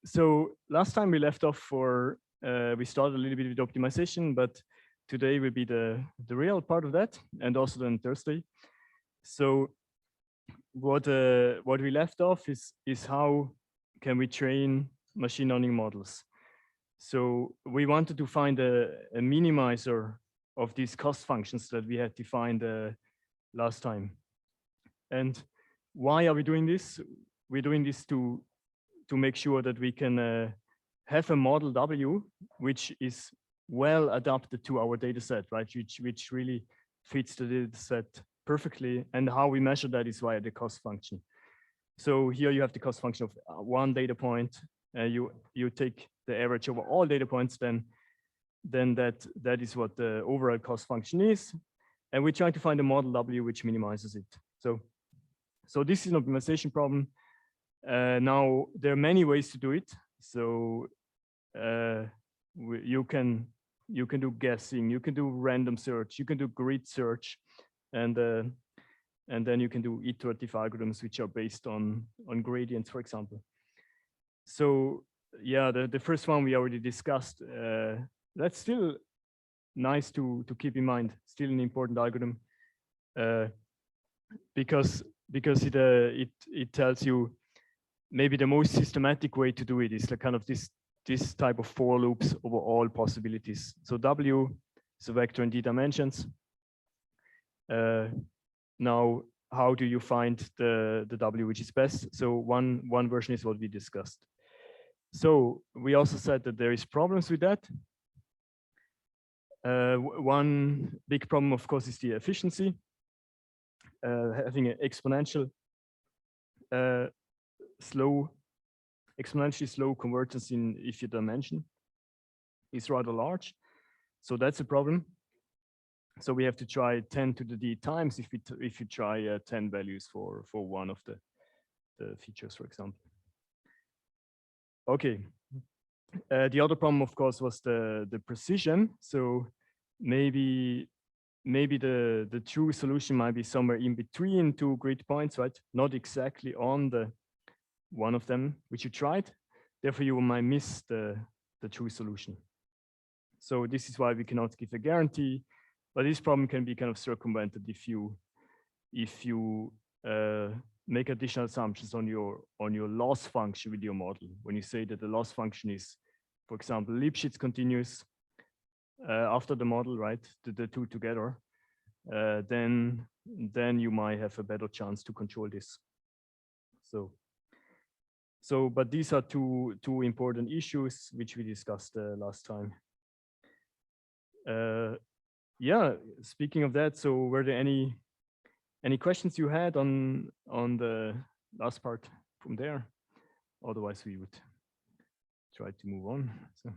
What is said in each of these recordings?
So last time we left off for, we started a little bit with optimization, but today will be the real part of that, and also then Thursday. So what we left off is how can we train machine learning models. So we wanted to find a minimizer of these cost functions that we had defined last time. And why are we doing this? We're doing this to make sure that we can have a model W, which is well adapted to our data set, right? Which really fits the data set perfectly. And how we measure that is via the cost function. So here you have the cost function of one data point. You take the average over all data points, then that is what the overall cost function is. And we're trying to find a model W which minimizes it. So this is an optimization problem. Now there are many ways to do it. So you can do guessing, you can do random search, you can do grid search, and then you can do iterative algorithms which are based on gradients, for example. So yeah, the first one we already discussed. That's still nice to keep in mind. Still an important algorithm because it tells you maybe the most systematic way to do it is like kind of this type of for loops over all possibilities. So W is a vector in d dimensions. Now, how do you find the W which is best? So one version is what we discussed. So we also said that there is problems with that. One big problem, of course, is the efficiency. Having an exponentially slow convergence in if your dimension is rather large. So that's a problem. So we have to try 10 to the d times if you try 10 values for one of the features, for example. Okay. The other problem, of course, was the precision. So maybe the true solution might be somewhere in between two grid points, right? Not exactly on the one of them which you tried. Therefore, you might miss the true solution. So this is why we cannot give a guarantee, but this problem can be kind of circumvented if you make additional assumptions on your loss function with your model. When you say that the loss function is, for example, Lipschitz continuous after the model, right? The two together, then you might have a better chance to control this. So, but these are two important issues which we discussed last time. Yeah, speaking of that, so were there any questions you had on the last part from there? Otherwise, we would try to move on. So.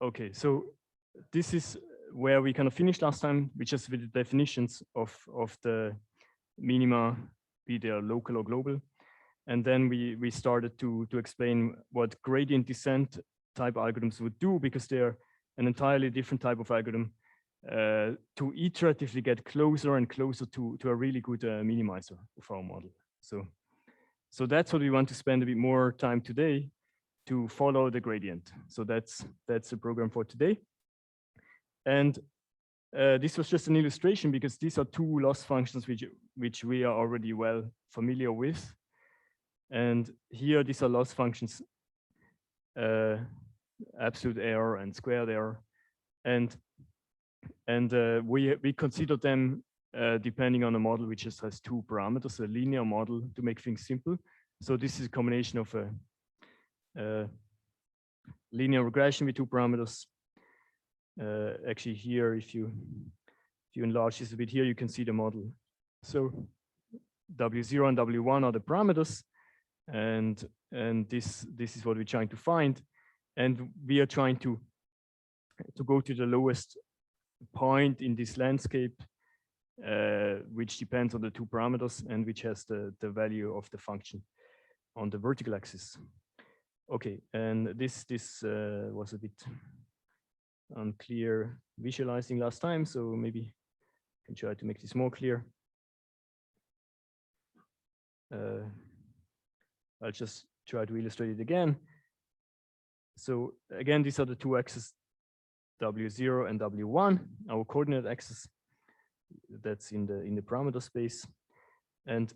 Okay, so this is where we kind of finished last time, which is with the definitions of the minima, be they local or global. And then we started to explain what gradient descent type algorithms would do, because they're an entirely different type of algorithm to iteratively get closer and closer to a really good minimizer of our model. So that's what we want to spend a bit more time today, to follow the gradient. So that's the program for today. And this was just an illustration because these are two loss functions which we are already well familiar with. And here these are loss functions, absolute error and squared error. And we consider them depending on a model which just has two parameters, a linear model to make things simple. So this is a combination of a linear regression with two parameters. Actually here, if you enlarge this a bit here, you can see the model. So W0 and W1 are the parameters, and this is what we're trying to find. And we are trying to go to the lowest point in this landscape, which depends on the two parameters and which has the value of the function on the vertical axis. Okay, and this was a bit unclear visualizing last time, so maybe can try to make this more clear. I'll just try to illustrate it again. So again, these are the two axes, W0 and W1, our coordinate axis that's in the parameter space. And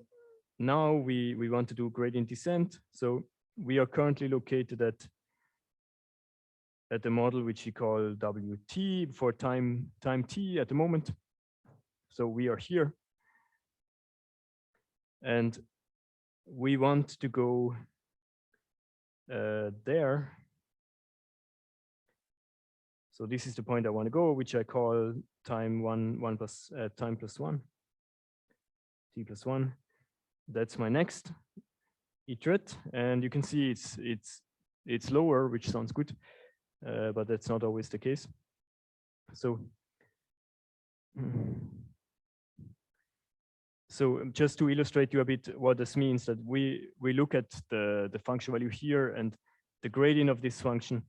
now we want to do gradient descent. So we are currently located at the model which we call WT for time t at the moment. So we are here. And we want to go there. So this is the point I want to go, which I call time plus 1, t plus 1. That's my next iterate, and you can see it's lower, which sounds good, but that's not always the case. So just to illustrate you a bit what this means, that we look at the function value here, and the gradient of this function,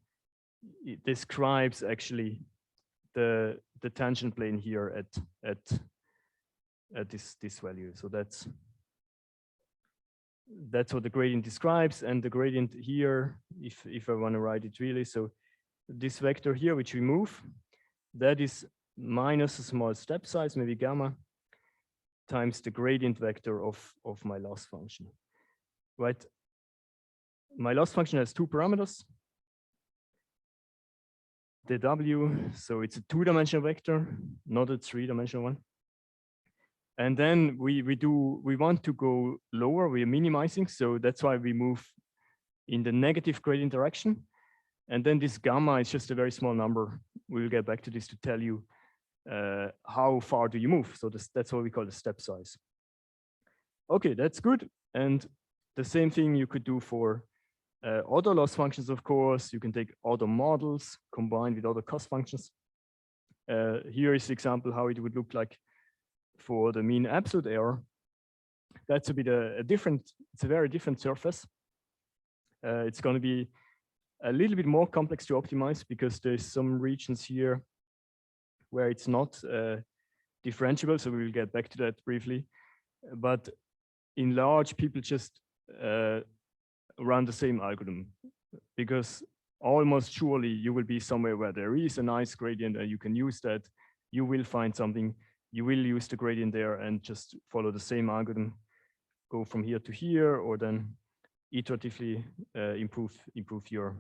it describes actually the tangent plane here at this value. So that's what the gradient describes, and the gradient here, if I want to write it really, so this vector here, which we move, that is minus a small step size, maybe gamma, times the gradient vector of my loss function, right? My loss function has two parameters. The W, so it's a 2-dimensional vector, not a 3-dimensional one. And then we want to go lower, we are minimizing, so that's why we move in the negative gradient direction. And then this gamma is just a very small number. We'll get back to this to tell you how far do you move. So that's what we call the step size. Okay, that's good. And the same thing you could do for other loss functions, of course. You can take other models combined with other cost functions. Here is the example how it would look like for the mean absolute error. That's a bit it's a very different surface. It's going to be a little bit more complex to optimize because there's some regions here where it's not differentiable. So we will get back to that briefly. But in large, people just run the same algorithm, because almost surely you will be somewhere where there is a nice gradient and you can use that. You will find something, you will use the gradient there and just follow the same algorithm, go from here to here, or then iteratively improve your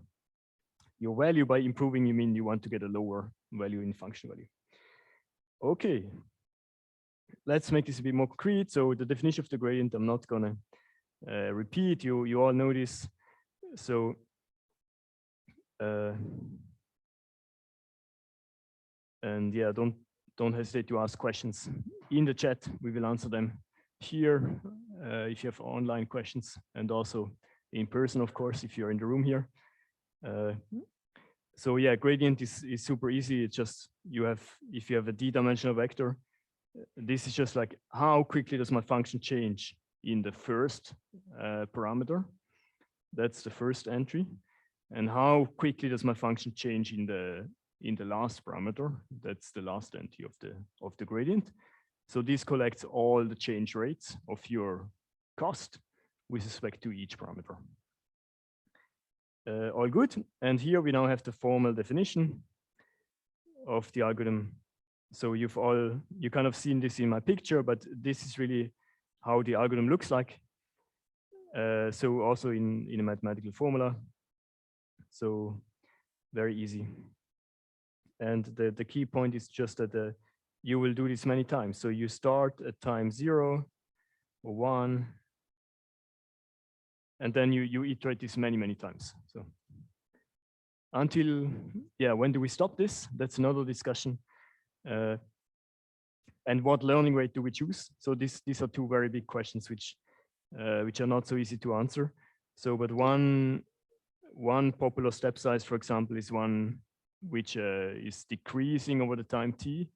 value. By improving, you mean you want to get a lower value in function value. Okay, let's make this a bit more concrete. So the definition of the gradient, I'm not gonna repeat, you all know this. So and yeah, don't hesitate to ask questions in the chat. We will answer them here if you have online questions, and also in person, of course, if you're in the room here. So yeah, gradient is super easy. It's just if you have a d-dimensional vector, this is just like how quickly does my function change in the first parameter. That's the first entry. And how quickly does my function change in the last parameter? That's the last entry of the gradient. So this collects all the change rates of your cost with respect to each parameter. All good. And here we now have the formal definition of the algorithm. So you kind of seen this in my picture, but this is really how the algorithm looks like. So also in a mathematical formula. So very easy. And the key point is just that you will do this many times. So you start at time 0 or 1, and then you iterate this many times. So until, yeah, when do we stop this? That's another discussion. And what learning rate do we choose? So these are two very big questions which are not so easy to answer. So, but one popular step size, for example, is one which is decreasing over the time t.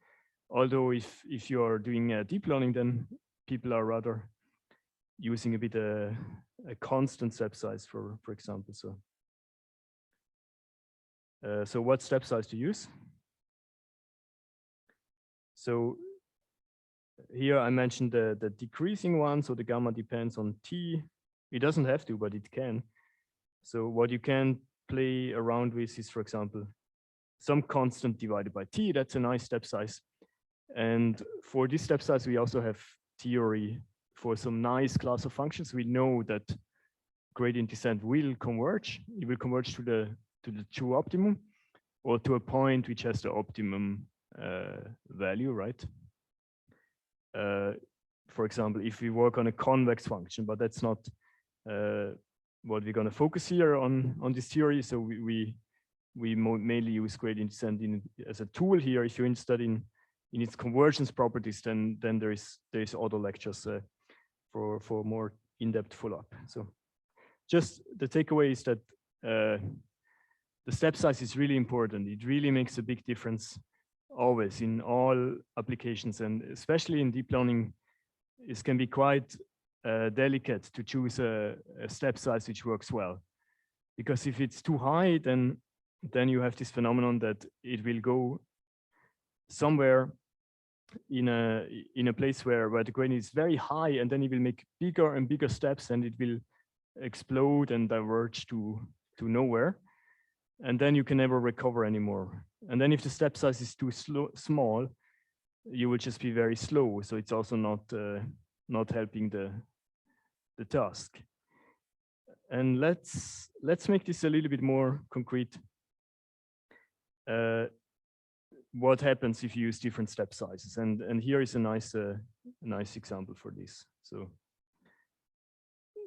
Although if you are doing deep learning, then people are rather using a bit a constant step size, for example. So what step size to use? So here I mentioned the decreasing one, so the gamma depends on t. It doesn't have to, but it can. So what you can play around with is, for example, some constant divided by t. That's a nice step size. And for this step size, we also have theory for some nice class of functions. We know that gradient descent will converge. It will converge to the true optimum, or to a point which has the optimum value, right? For example, if we work on a convex function, but that's not what we're going to focus here on this theory. So we mainly use gradient descent as a tool here. If you're interested in its convergence properties, then there's other lectures for more in-depth follow-up. So just the takeaway is that the step size is really important. It really makes a big difference always in all applications, and especially in deep learning, it can be quite delicate to choose a step size which works well. Because if it's too high, then you have this phenomenon that it will go somewhere in a place where the gradient is very high, and then it will make bigger and bigger steps, and it will explode and diverge to nowhere. And then you can never recover anymore. And then if the step size is too small, you will just be very slow. So it's also not helping the task. And let's make this a little bit more concrete. What happens if you use different step sizes? And here is a nice example for this.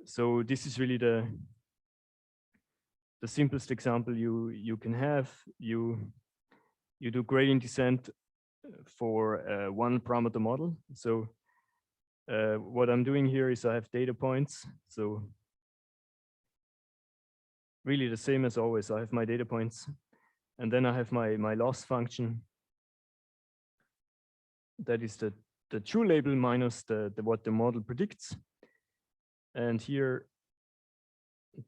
So this is really the simplest example you can have. You do gradient descent for one parameter model. So what I'm doing here is I have data points. So really the same as always. I have my data points, and then I have my loss function. That is the true label minus what the model predicts. And here,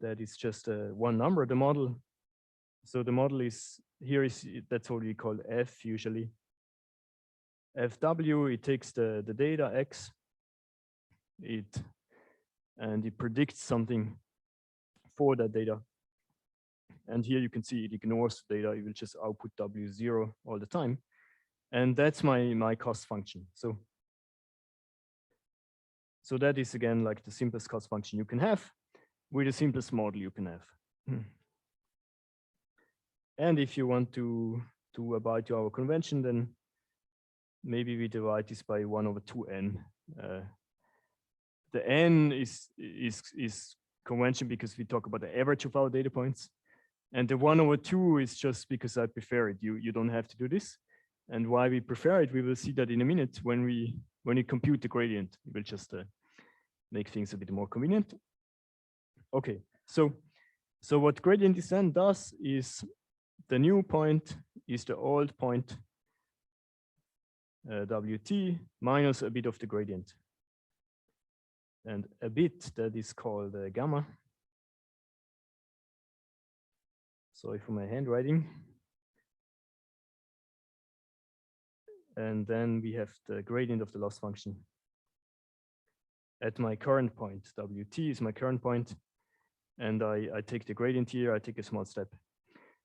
that is just one number, the model. So the model is, that's what we call F usually. FW, it takes the data X, and it predicts something for that data. And here you can see it ignores the data. It will just output W0 all the time. And that's my cost function. So that is, again, like the simplest cost function you can have with the simplest model you can have. And if you want to abide to our convention, then maybe we divide this by 1/2n. The n is convention because we talk about the average of our data points. And the 1/2 is just because I prefer it. You don't have to do this. And why we prefer it, we will see that in a minute when you compute the gradient. It will just make things a bit more convenient. Okay, so what gradient descent does is the new point is the old point Wt minus a bit of the gradient. And a bit, that is called gamma. Sorry for my handwriting. And then we have the gradient of the loss function at my current point. Wt is my current point. And I take the gradient here, I take a small step.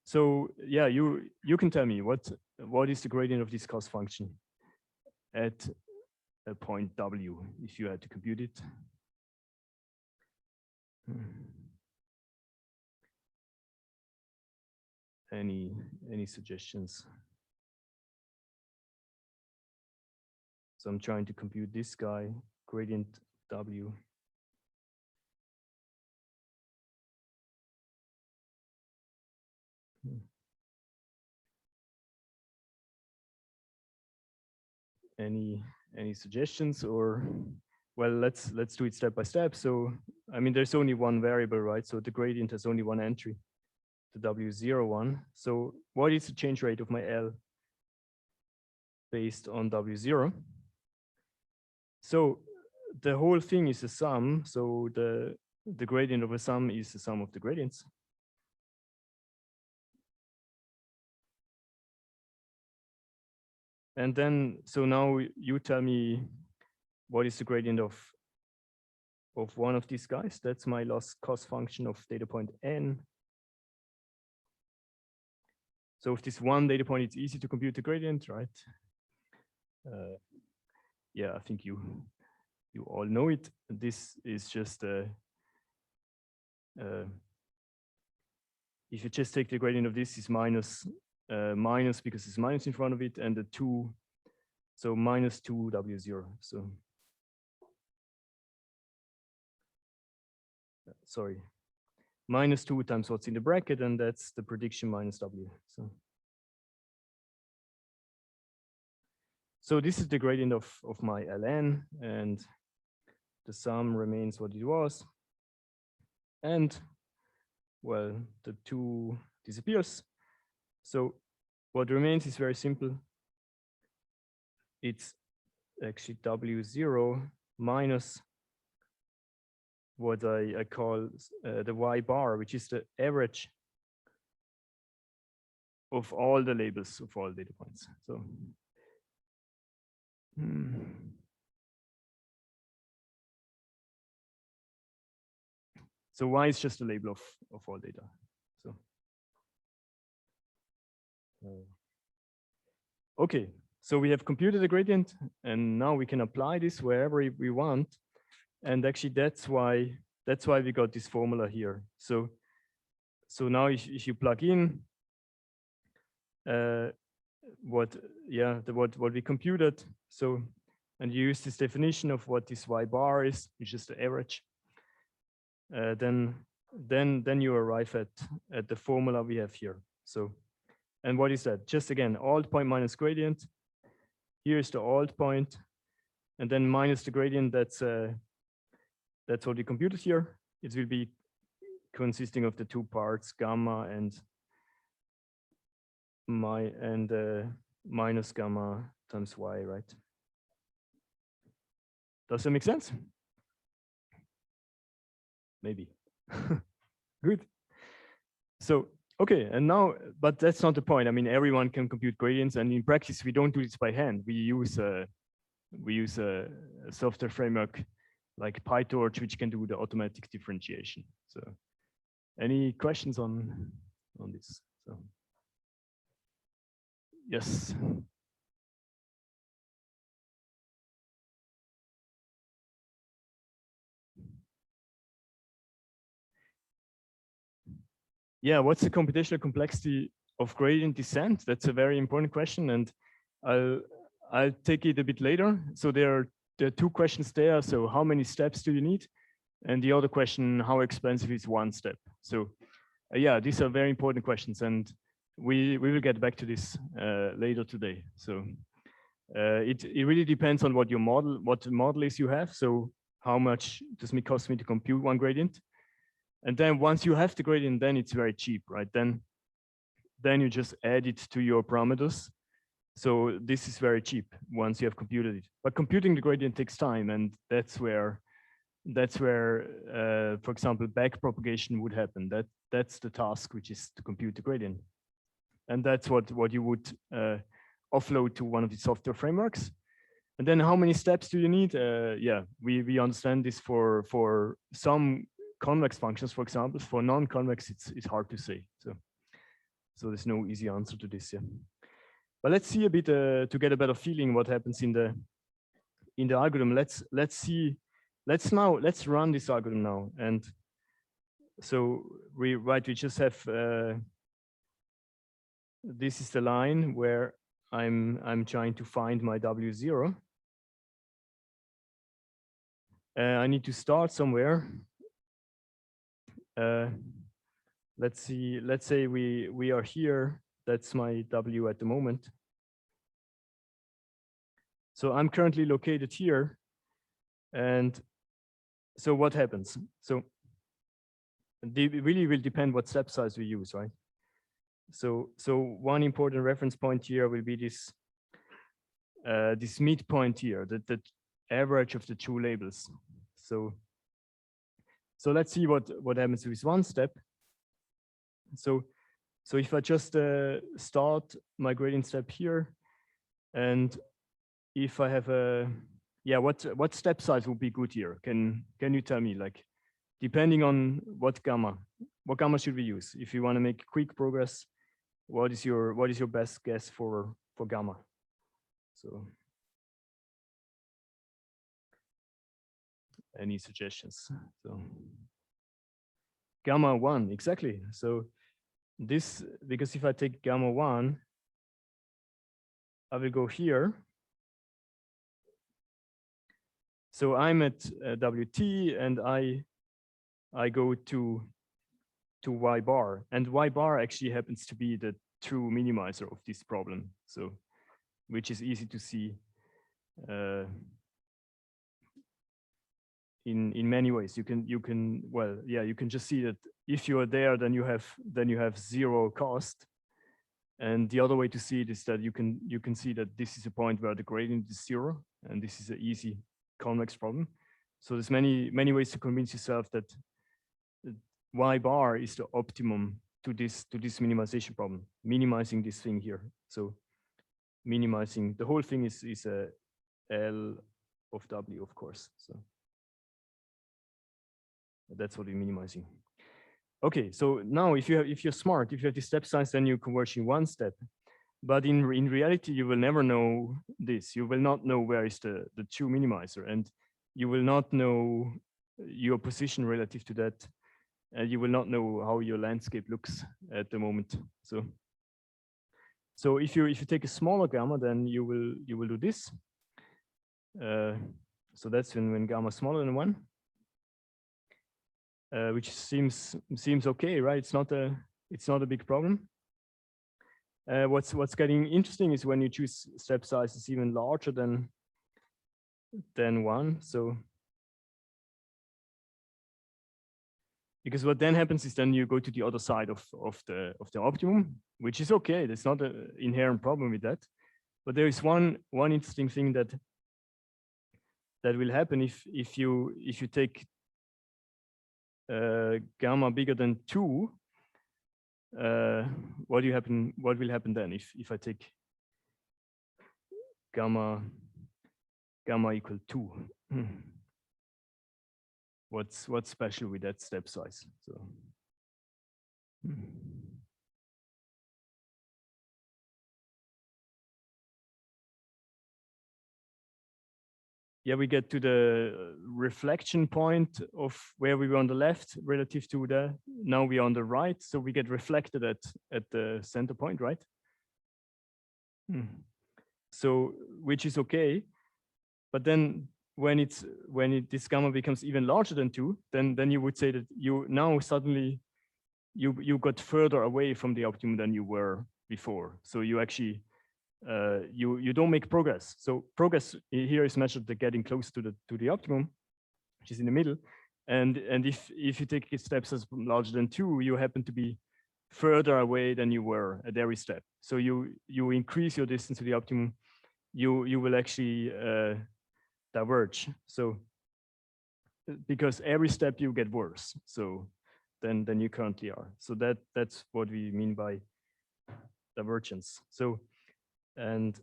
So yeah, you can tell me what is the gradient of this cost function at a point W if you had to compute it. Any suggestions? So I'm trying to compute this guy, gradient W. Any suggestions? Or, well, let's do it step by step. So I mean, there's only one variable, right? So the gradient has only one entry, the W01. So what is the change rate of my L based on W0? So the whole thing is a sum. So the gradient of a sum is the sum of the gradients. And then, so now you tell me what is the gradient of one of these guys? That's my loss cost function of data point n. So if this one data point, it's easy to compute the gradient, right? Yeah, I think you all know it. This is just if you just take the gradient of this, is minus because it's minus in front of it, and the 2, so minus 2W0. So sorry, minus 2 times what's in the bracket, and that's the prediction minus W. So this is the gradient of my ln, and the sum remains what it was. And well, the 2 disappears. So what remains is very simple. It's actually W0 minus what I call the Y bar, which is the average of all the labels of all data points. So so Y is just a label of all data. So okay, so we have computed the gradient, and now we can apply this wherever we want. And actually, that's why we got this formula here. So now if you plug in what we computed, so and you use this definition of what this Y bar is, which is the average, then you arrive at the formula we have here. So, and what is that? Just again, alt point minus gradient. Here is the alt point, and then minus the gradient. That's what we computed here. It will be consisting of the two parts, gamma and minus gamma times Y, right? Does that make sense? Maybe. Good. So, okay, and now, but that's not the point. I mean, everyone can compute gradients, and in practice, we don't do this by hand. We use a software framework like PyTorch, which can do the automatic differentiation. So, any questions on this? So, yes. Yeah, what's the computational complexity of gradient descent? That's a very important question, and I'll take it a bit later. So there are 2 questions there. So how many steps do you need? And the other question, how expensive is 1 step? So yeah, these are very important questions, and we will get back to this later today. So it really depends on what the model is you have. So how much does it cost me to compute 1 gradient? And then once you have the gradient, then it's very cheap, right? Then you just add it to your parameters. So this is very cheap once you have computed it. But computing the gradient takes time, and that's where, for example, backpropagation would happen. That's the task, which is to compute the gradient, and that's what you would offload to one of the software frameworks. And then how many steps do you need? Yeah, we understand this for some convex functions, for example. For non-convex, it's hard to say. So there's no easy answer to this. Yeah, but let's see a bit to get a better feeling what happens in the algorithm. Let's see. Let's run this algorithm now. And so we just have this is the line where I'm trying to find my W0. I need to start somewhere. Let's see. Let's say we are here. That's my W at the moment. So I'm currently located here, and so what happens? So it really will depend what step size we use, right? So one important reference point here will be this this midpoint here, the average of the 2 labels. So let's see what happens with 1 step. So if I just start my gradient step here, and if I have yeah, what step size would be good here? Can you tell me, like, depending on what gamma should we use if you want to make quick progress? What is your best guess for gamma? So, any suggestions? So, gamma 1, exactly. So this, because if I take gamma 1, I will go here. So I'm at WT and I go to Y bar, and Y bar actually happens to be the true minimizer of this problem. So, which is easy to see in many ways. You can well, yeah, you can just see that if you are there, then you have zero cost. And the other way to see it is that you can see that this is a point where the gradient is zero, and this is an easy convex problem. So there's many ways to convince yourself that Y bar is the optimum to this minimization problem, minimizing this thing here. So minimizing the whole thing is a L of W, of course. So that's what we're minimizing. Okay, so now if you're smart, if you have the step size, then you converge in one step. But in reality, you will never know this. You will not know where is the true minimizer, and you will not know your position relative to that. And you will not know how your landscape looks at the moment. So if you take a smaller gamma, then you will do this. So that's when gamma is smaller than 1. Which seems okay, right? It's not a big problem. What's getting interesting is when you choose step sizes even larger than 1. So because what then happens is then you go to the other side of the optimum, which is okay. There's not an inherent problem with that. But there is one interesting thing that will happen if you take gamma bigger than 2. What will happen then if I take gamma equal 2? What's special with that step size? So yeah, we get to the reflection point of where we were on the left relative to the, now we are on the right. So we get reflected at the center point, right? So, which is okay. But then when this gamma becomes even larger than 2, then you would say that you now suddenly you got further away from the optimum than you were before. So you actually you don't make progress. So progress here is measured the getting close to the optimum, which is in the middle. And if you take steps as larger than 2, you happen to be further away than you were at every step. So you increase your distance to the optimum, you will actually diverge. So because every step you get worse, so than you currently are. So that's what we mean by divergence. So, and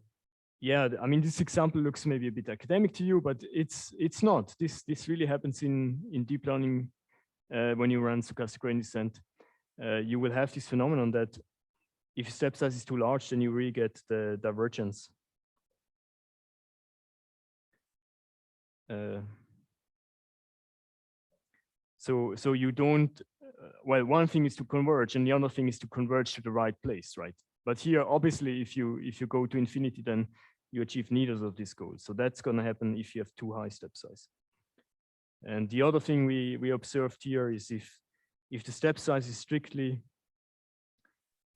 yeah, I mean, this example looks maybe a bit academic to you, but it's not. This really happens in deep learning when you run stochastic gradient descent. You will have this phenomenon that if step size is too large, then you really get the divergence. So you don't, well, one thing is to converge and the other thing is to converge to the right place, right? But here, obviously, if you go to infinity, then you achieve neither of these goals. So that's going to happen if you have too high step size. And the other thing we observed here is if the step size is strictly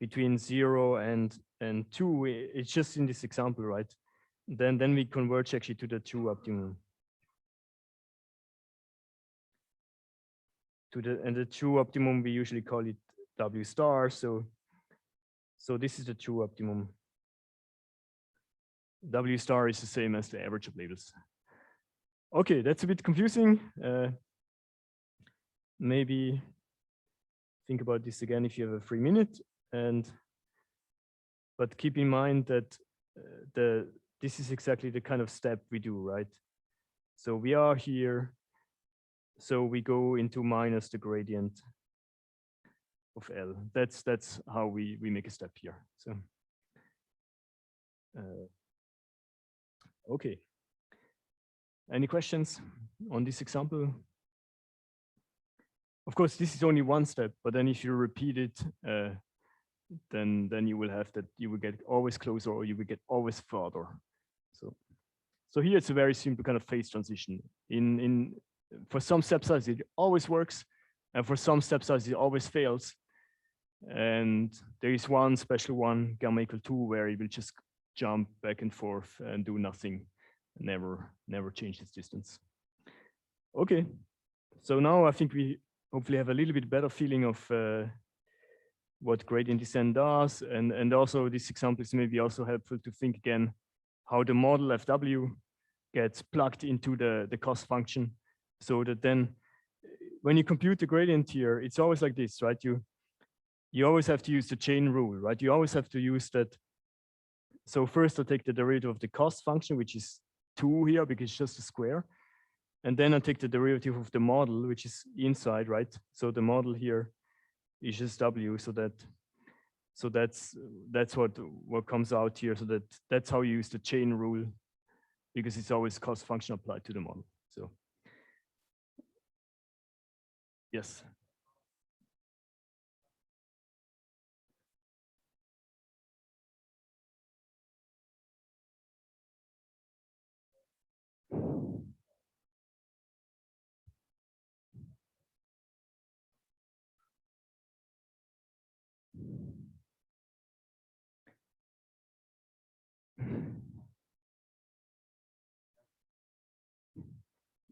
between 0 and 2, it's just in this example, right? Then we converge actually to the true optimum. And the true optimum, we usually call it W star. So this is the true optimum. W star is the same as the average of labels. Okay, that's a bit confusing. Maybe think about this again if you have a free minute. But keep in mind that this is exactly the kind of step we do, right? So we are here. So we go into minus the gradient of L. That's how we make a step here. So okay. Any questions on this example? Of course, this is only one step, but then if you repeat it, then you will have that you will get always closer or you will get always further. So here it's a very simple kind of phase transition. For some step size it always works, and for some step size it always fails. And there is one special one, gamma equal 2, where it will just jump back and forth and do nothing, never change its distance. Okay, so now I think we hopefully have a little bit better feeling of what gradient descent does, and also this example is maybe also helpful to think again how the model FW gets plugged into the cost function, so that then when you compute the gradient here, it's always like this, right? You always have to use the chain rule, right? You always have to use that. So first I take the derivative of the cost function, which is 2 here because it's just a square. And then I take the derivative of the model, which is inside, right? So the model here is just W, so that's what comes out here. So that's how you use the chain rule, because it's always cost function applied to the model. So yes.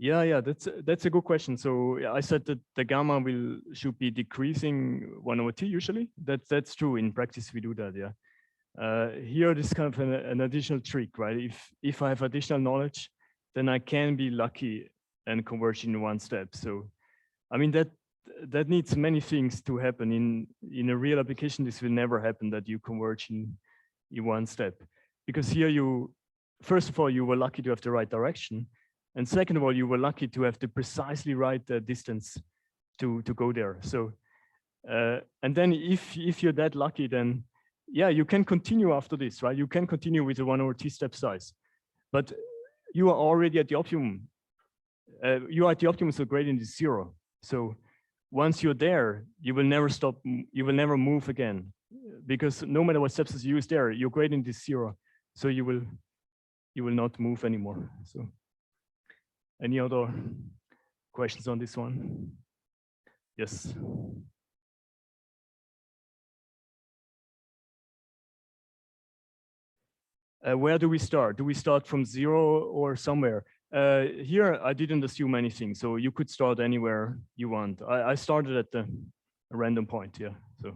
Yeah, that's a good question. So I said that the gamma should be decreasing 1/t usually. That's true. In practice, we do that. Yeah. Here, this is kind of an additional trick, right? If I have additional knowledge, then I can be lucky and converge in one step. So, I mean that needs many things to happen. In a real application, this will never happen that you converge in one step, because here first of all, you were lucky to have the right direction. And second of all, you were lucky to have the precisely right distance to go there. So, and then if you're that lucky, then yeah, you can continue after this, right? You can continue with the 1/t step size, but you are already at the optimum. You are at the optimum, so gradient is 0. So once you're there, you will never stop. You will never move again, because no matter what steps you use there, your gradient is 0. So you will not move anymore. So. Any other questions on this one? Yes. Where do we start? Do we start from 0 or somewhere? Here, I didn't assume anything, so you could start anywhere you want. I started at a random point, yeah. So,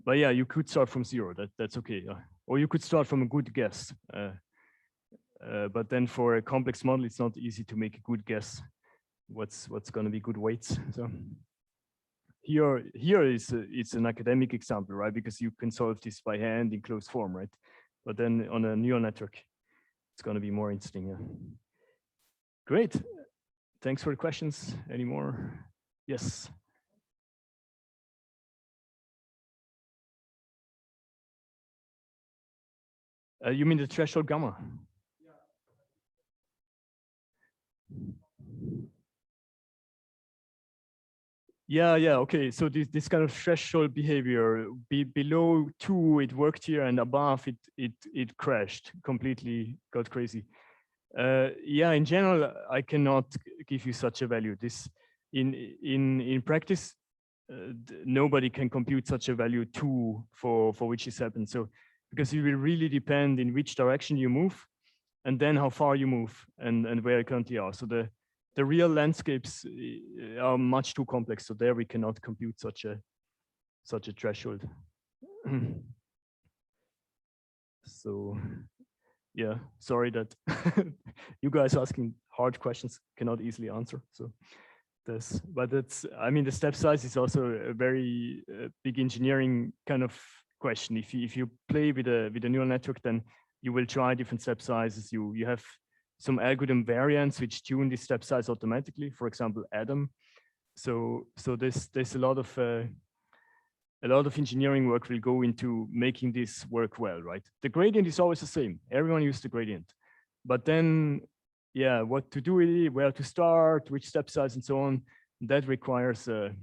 but yeah, you could start from 0. That's okay. Or you could start from a good guess. But then for a complex model, it's not easy to make a good guess what's going to be good weights. So here it's an academic example, right? Because you can solve this by hand in closed form, right? But then on a neural network, it's going to be more interesting. Yeah. Great. Thanks for the questions. Any more? Yes. You mean the threshold gamma? Yeah, okay. So this kind of threshold behavior, below 2, it worked here, and above it crashed completely, got crazy. Yeah, in general, I cannot give you such a value. This in practice, nobody can compute such a value 2 for which this happens. So because it will really depend in which direction you move, and then how far you move, and where you currently are. So the real landscapes are much too complex. So there we cannot compute such a threshold. So yeah, sorry that you guys asking hard questions cannot easily answer. So but I mean, the step size is also a very big engineering kind of question. If you play with a neural network, then you will try different step sizes. You have some algorithm variants which tune the step size automatically, for example, Adam. So there's a lot of engineering work will go into making this work well, right? The gradient is always the same. Everyone uses the gradient. But then, yeah, what to do with it, where to start, which step size and so on, that requires a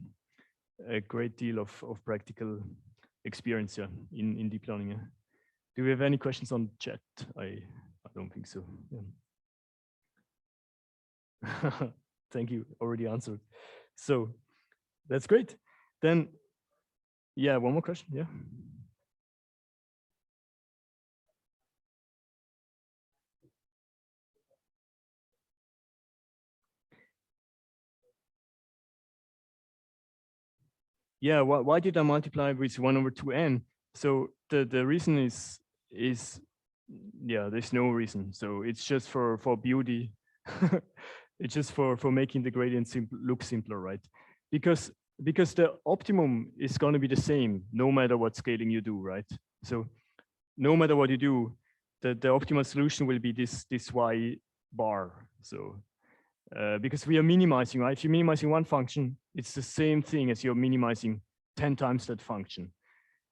great deal of practical experience, yeah, in deep learning. Yeah. Do we have any questions on chat? I don't think so. Yeah. Thank you, already answered. So that's great. Then, yeah, one more question, yeah. Yeah, why did I multiply with 1/2n? So the reason is yeah, there's no reason. So it's just for beauty. It's just for making the gradient look simpler, right? Because the optimum is going to be the same no matter what scaling you do, right? So no matter what you do, the optimal solution will be this y bar. So because we are minimizing, right? If you're minimizing one function, it's the same thing as you're minimizing 10 times that function.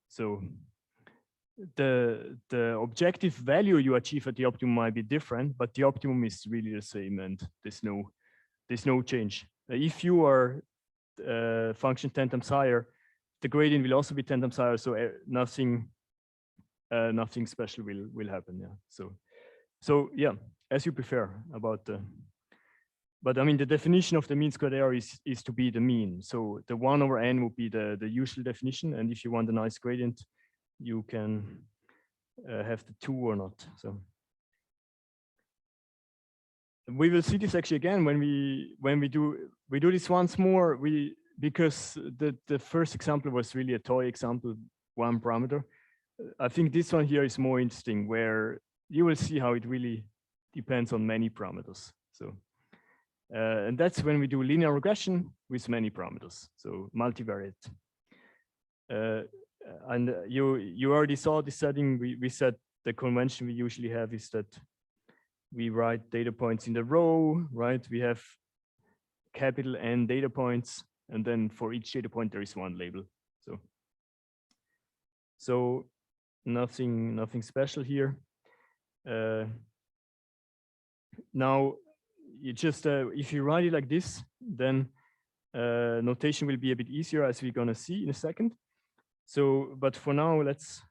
So the objective value you achieve at the optimum might be different, but the optimum is really the same, and there's no change. If you are function 10 times higher, the gradient will also be 10 times higher, so nothing special will happen. Yeah. So yeah, as you prefer about the. But I mean, the definition of the mean squared error is to be the mean. So the 1/n would be the usual definition. And if you want a nice gradient, you can have the 2 or not. So we will see this actually again when we do this once more. Because the first example was really a toy example, one parameter. I think this one here is more interesting, where you will see how it really depends on many parameters. So. And that's when we do linear regression with many parameters, so multivariate. And you already saw this setting. We said the convention we usually have is that we write data points in the row, right? We have capital N data points, and then for each data point there is one label. So nothing special here. Now, you just if you write it like this, then notation will be a bit easier, as we're gonna see in a second. So, but for now, let's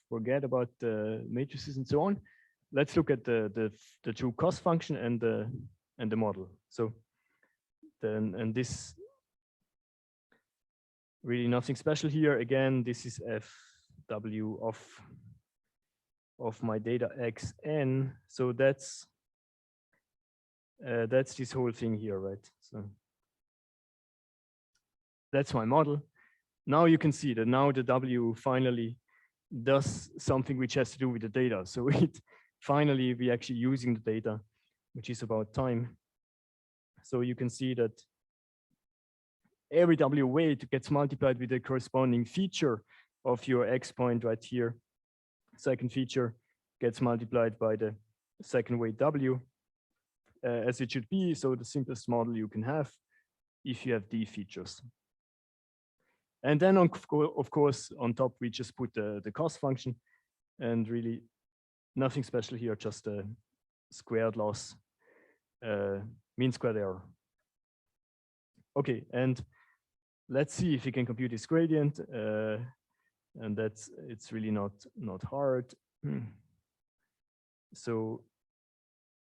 forget about the matrices and so on. Let's look at the true cost function and the model. So then, and this really nothing special here. Again, this is fw of my data xn. So that's this whole thing here, right? So that's my model. Now you can see that now the W finally does something which has to do with the data. So it finally we actually using the data, which is about time. So you can see that every W weight gets multiplied with the corresponding feature of your X point right here. Second feature gets multiplied by the second weight W, as it should be. So the simplest model you can have if you have D features. And then of course, on top, we just put the cost function, and really nothing special here, just a squared loss, mean squared error. Okay, and let's see if we can compute this gradient. And it's really not hard. So,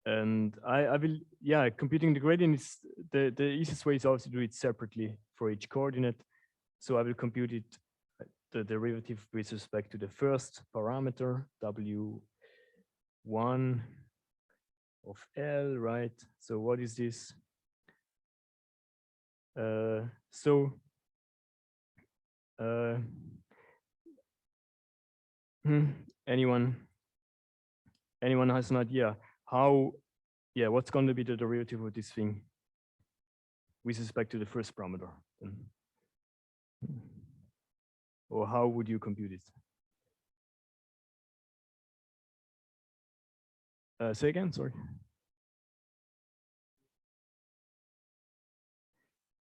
and I will, yeah, computing the gradient is the easiest way is also to do it separately for each coordinate. So I will compute it, the derivative with respect to the first parameter, W1 of L, right? So what is this? Anyone has an idea how, yeah, what's going to be the derivative of this thing with respect to the first parameter? Or how would you compute it? Say again, sorry.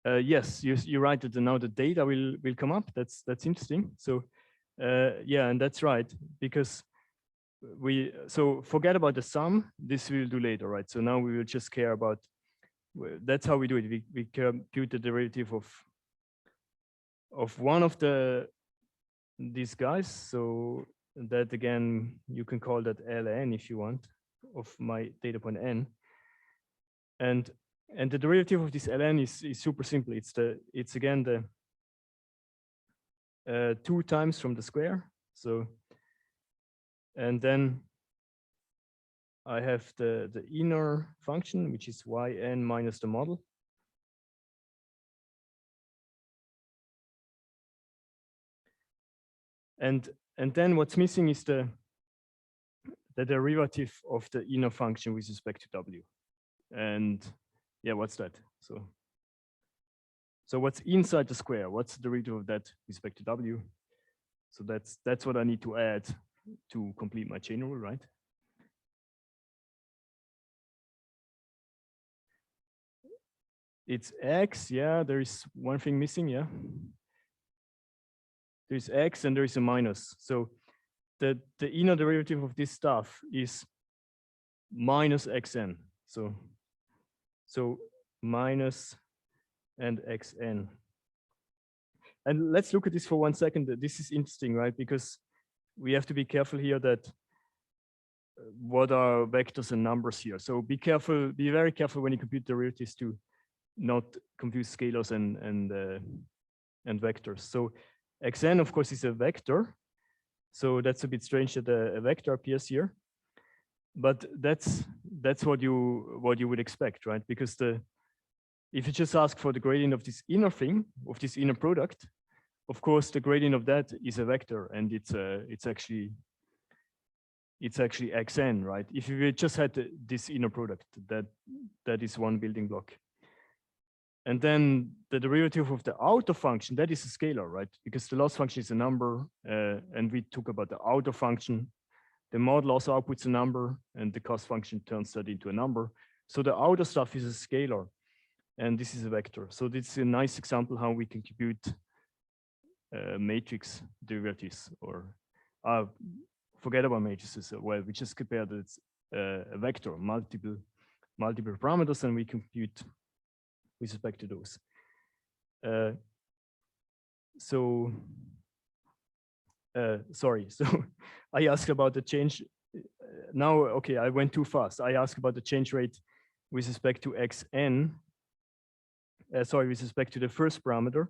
Yes, you're right that now the data will come up. That's interesting. So yeah, and that's right, because so forget about the sum. This we'll do later, right? So now we will just care about, that's how we do it. We compute the derivative of one of these guys. So that again, you can call that ln if you want, of my data point n. And the derivative of this ln is super simple. It's again the 2 times from the square. So, and then I have the inner function, which is yn minus the model. And then what's missing is the derivative of the inner function with respect to w. And yeah, what's that? So what's inside the square? What's the derivative of that with respect to w? So that's what I need to add to complete my chain rule, right? It's x, yeah, there is one thing missing, yeah. There's x and there is a minus. So the inner derivative of this stuff is minus xn. So minus and xn. And let's look at this for 1 second. This is interesting, right? Because we have to be careful here that what are vectors and numbers here. So be careful, be very careful when you compute derivatives to not confuse scalars and vectors. So xn, of course, is a vector. So that's a bit strange that a vector appears here. But that's what you would expect, right? Because if you just ask for the gradient of this inner thing, of this inner product, of course the gradient of that is a vector, and it's actually xn, right? If you just had this inner product, that is one building block. And then the derivative of the outer function, that is a scalar, right? Because the loss function is a number, and we talk about the outer function. The model also outputs a number, and the cost function turns that into a number. So the outer stuff is a scalar, and this is a vector. So this is a nice example how we can compute matrix derivatives, or forget about matrices. Well, we just compare that it's a vector, multiple parameters, and we compute with respect to those. Sorry, so I asked about the change. Now, okay, I went too fast. I asked about the change rate with respect to xn, with respect to the first parameter.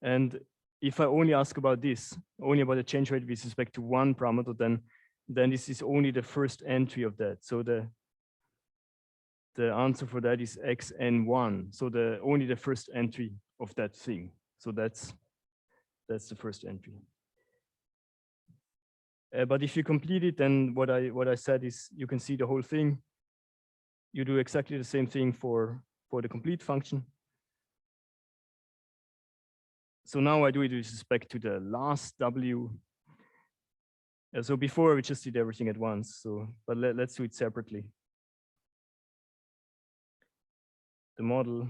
And if I only ask about this, only about the change rate with respect to one parameter, then this is only the first entry of that. So the answer for that is xn1. So only the first entry of that thing. So that's the first entry. But if you complete it, then what I said is you can see the whole thing. You do exactly the same thing for the complete function. So now I do it with respect to the last w. So before we just did everything at once. So, but let's do it separately. The model.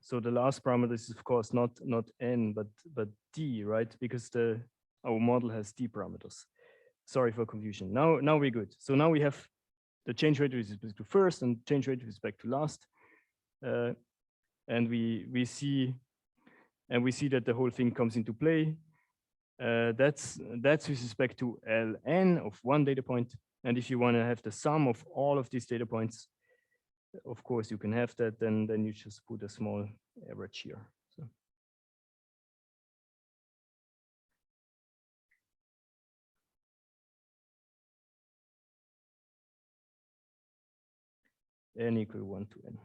So the last parameter is of course not n, but d, right? Because our model has d parameters. Sorry for confusion. Now we're good. So now we have the change rate with respect to first and change rate with respect to last, and we see that the whole thing comes into play. That's with respect to ln of one data point, and if you want to have the sum of all of these data points, of course you can have that. Then you just put a small average here. So. N equal 1 to n.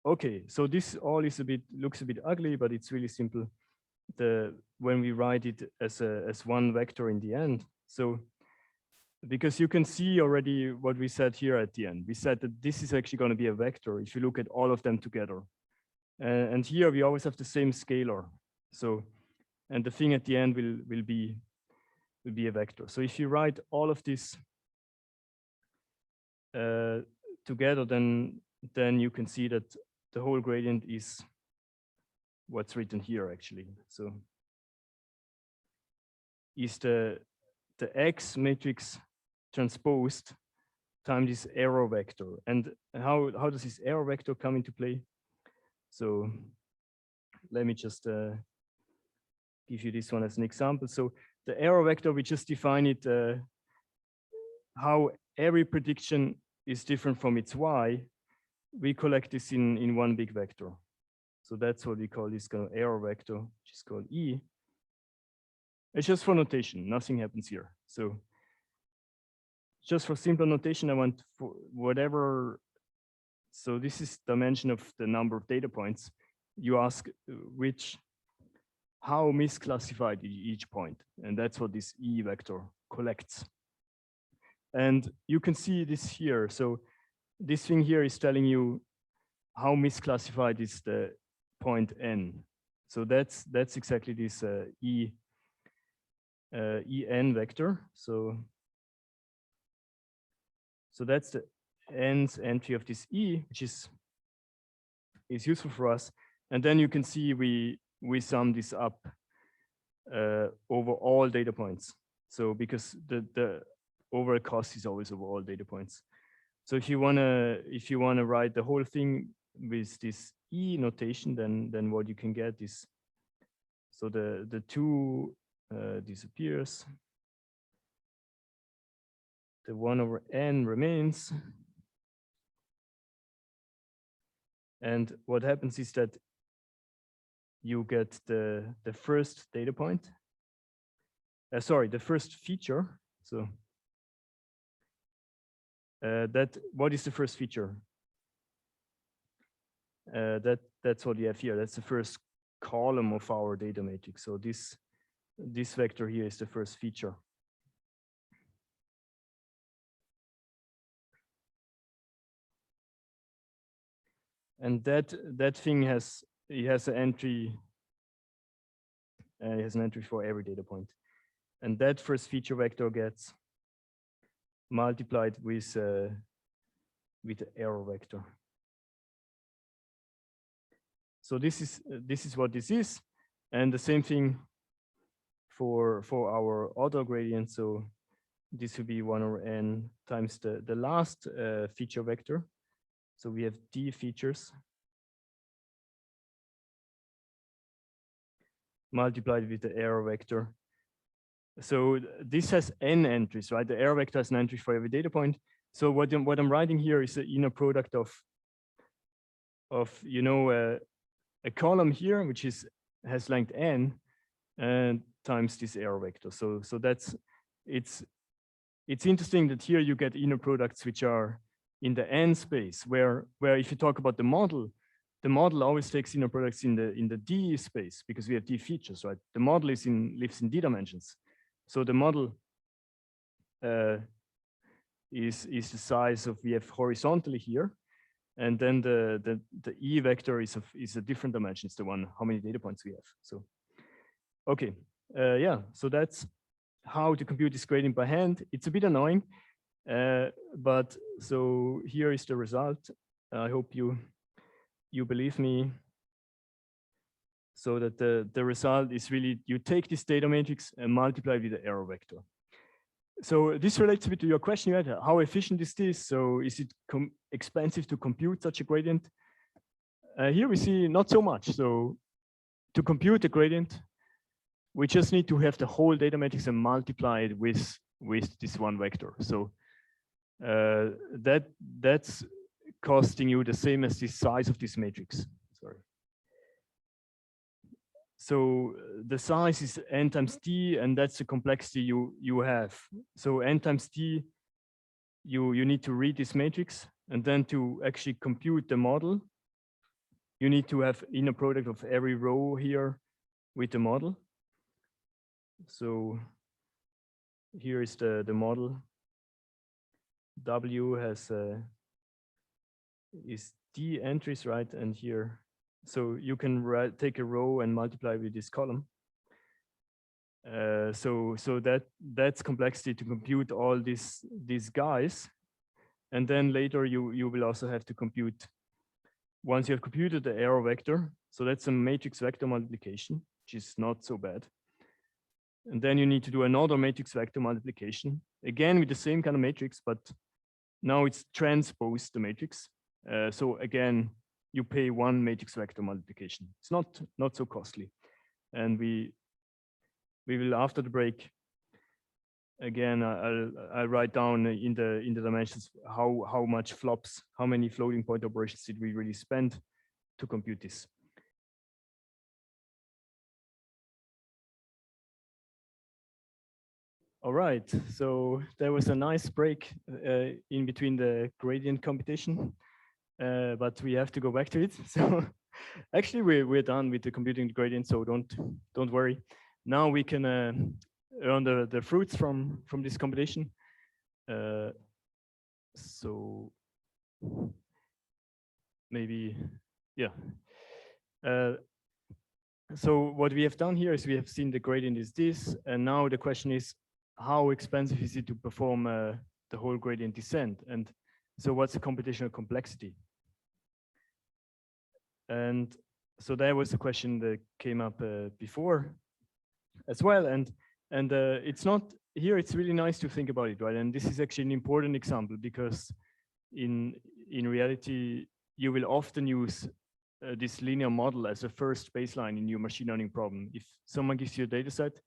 Okay, so this all is looks a bit ugly, but it's really simple. When we write it as one vector in the end. So because you can see already what we said here at the end. We said that this is actually going to be a vector if you look at all of them together. And here we always have the same scalar. So, and the thing at the end will be a vector. So if you write all of this together, then you can see that the whole gradient is what's written here actually. So is the X matrix transposed times this error vector. And how does this error vector come into play? So let me just give you this one as an example. So the error vector, we just define it how every prediction is different from its Y. We collect this in one big vector. So that's what we call this kind of error vector, which is called E. It's just for notation, nothing happens here. So just for simple notation, I want for whatever. So this is dimension of the number of data points. You ask how misclassified each point. And that's what this E vector collects. And you can see this here. So this thing here is telling you how misclassified is the point N. So that's exactly this En vector. So that's the nth entry of this E, which is useful for us. And then you can see we sum this up over all data points. So because the overall cost is always over all data points. So if you wanna write the whole thing with this E notation, then what you can get is, so the 2 disappears. The 1 over n remains. And what happens is that you get the first data point. Sorry, the first feature. So what is the first feature? That's what we have here. That's the first column of our data matrix. So this vector here is the first feature. And that thing has an entry. It has an entry for every data point, and that first feature vector gets multiplied with the error vector. So this is what this is, and the same thing for our auto gradient. So this will be 1 over n times the last feature vector. So we have d features multiplied with the error vector. So this has n entries, right? The error vector has an entry for every data point. So what I'm writing here is the inner product of a column here, which has length n, and times this error vector. So that's it's interesting that here you get inner products which are in the n space, where if you talk about the model always takes inner products in the d space, because we have d features, right? The model lives in d dimensions. So the model is the size of, we have horizontally here, and then the E vector is a different dimension. It's the one how many data points we have. So okay, yeah. So that's how to compute this gradient by hand. It's a bit annoying, but so here is the result. I hope you believe me. So that the result is really, you take this data matrix and multiply with the error vector. So this relates a bit to your question you had, how efficient is this? So is it expensive to compute such a gradient? Here we see not so much. So to compute a gradient, we just need to have the whole data matrix and multiply it with this one vector. So that's costing you the same as the size of this matrix. Sorry. So the size is n times t, and that's the complexity you have. So n times t, you need to read this matrix, and then to actually compute the model, you need to have inner product of every row here with the model. So here is the model. W has is d entries, right? And here So you can take a row and multiply with this column. So that's complexity to compute all these guys. And then later you will also have to compute, once you have computed the error vector, so that's a matrix vector multiplication, which is not so bad. And then you need to do another matrix vector multiplication, again with the same kind of matrix, but now it's transposed the matrix. So again, you pay one matrix vector multiplication. It's not so costly. And we will, after the break, again, I'll write down in the dimensions how much flops, how many floating point operations did we really spend to compute this. All right, so there was a nice break in between the gradient computation, but we have to go back to it. So actually, we're done with the computing the gradient, so don't worry. Now we can earn the fruits from this computation. So maybe, yeah. So what we have done here is we have seen the gradient is this, and now the question is, how expensive is it to perform the whole gradient descent? And so what's the computational complexity? And so that was a question that came up before as well. And it's not here, it's really nice to think about it, right? And this is actually an important example, because in reality, you will often use this linear model as a first baseline in your machine learning problem. If someone gives you a data set,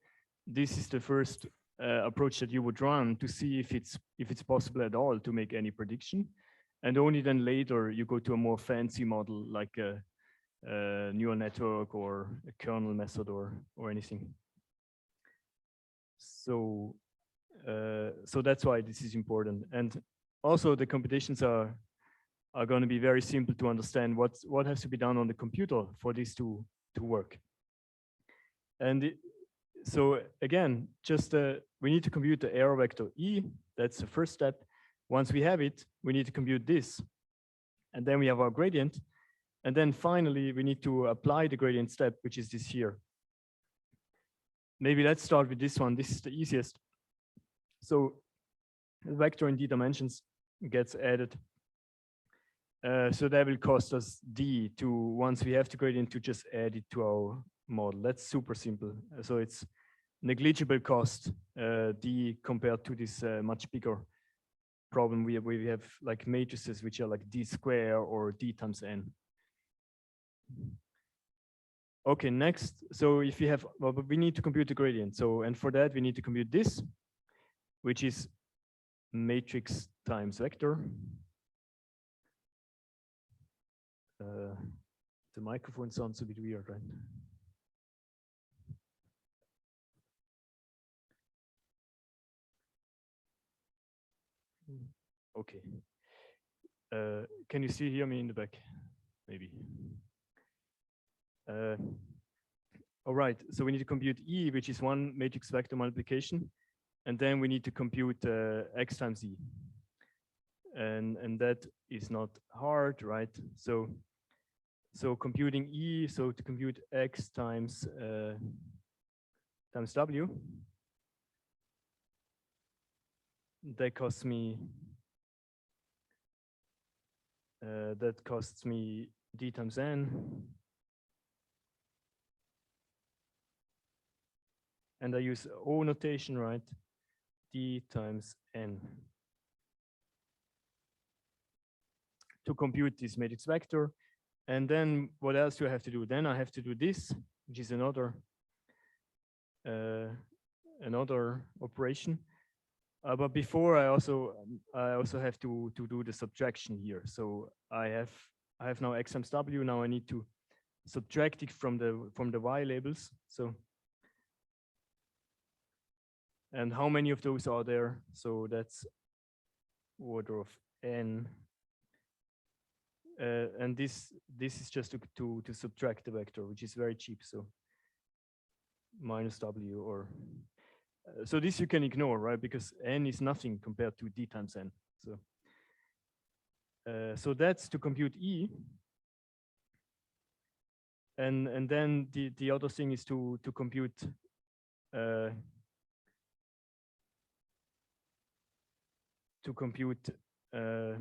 this is the first approach that you would run to see if it's possible at all to make any prediction. And only then later you go to a more fancy model like a neural network or a kernel method or anything. So so that's why this is important. And also the computations are going to be very simple to understand what has to be done on the computer for this to work. And so again, just we need to compute the error vector E. That's the first step. Once we have it, we need to compute this. And then we have our gradient. And then finally, we need to apply the gradient step, which is this here. Maybe let's start with this one. This is the easiest. So the vector in d dimensions gets added. So that will cost us d to, once we have the gradient, to just add it to our model. That's super simple. So it's negligible cost, d, compared to this much bigger problem we have like matrices which are like d square or d times n. Okay, next. So if you have, well, but we need to compute the gradient. So, and for that we need to compute this, which is matrix times vector. The microphone sounds a bit weird, right? Okay. Can you hear me in the back? Maybe. All right, so we need to compute E, which is one matrix vector multiplication, and then we need to compute x times E. And that is not hard, right? So computing E, so to compute x times W, that costs me d times n, and I use O notation, right? D times n to compute this matrix vector. And then what else do I have to do? Then I have to do this, which is another operation. But before I also have to do the subtraction here. So I have now x times w. Now I need to subtract it from the y labels. So, and how many of those are there? So that's order of n. And this is just to subtract the vector, which is very cheap. So minus w, or so this you can ignore, right? Because n is nothing compared to d times n. So so that's to compute E. and then the other thing is to compute uh, uh,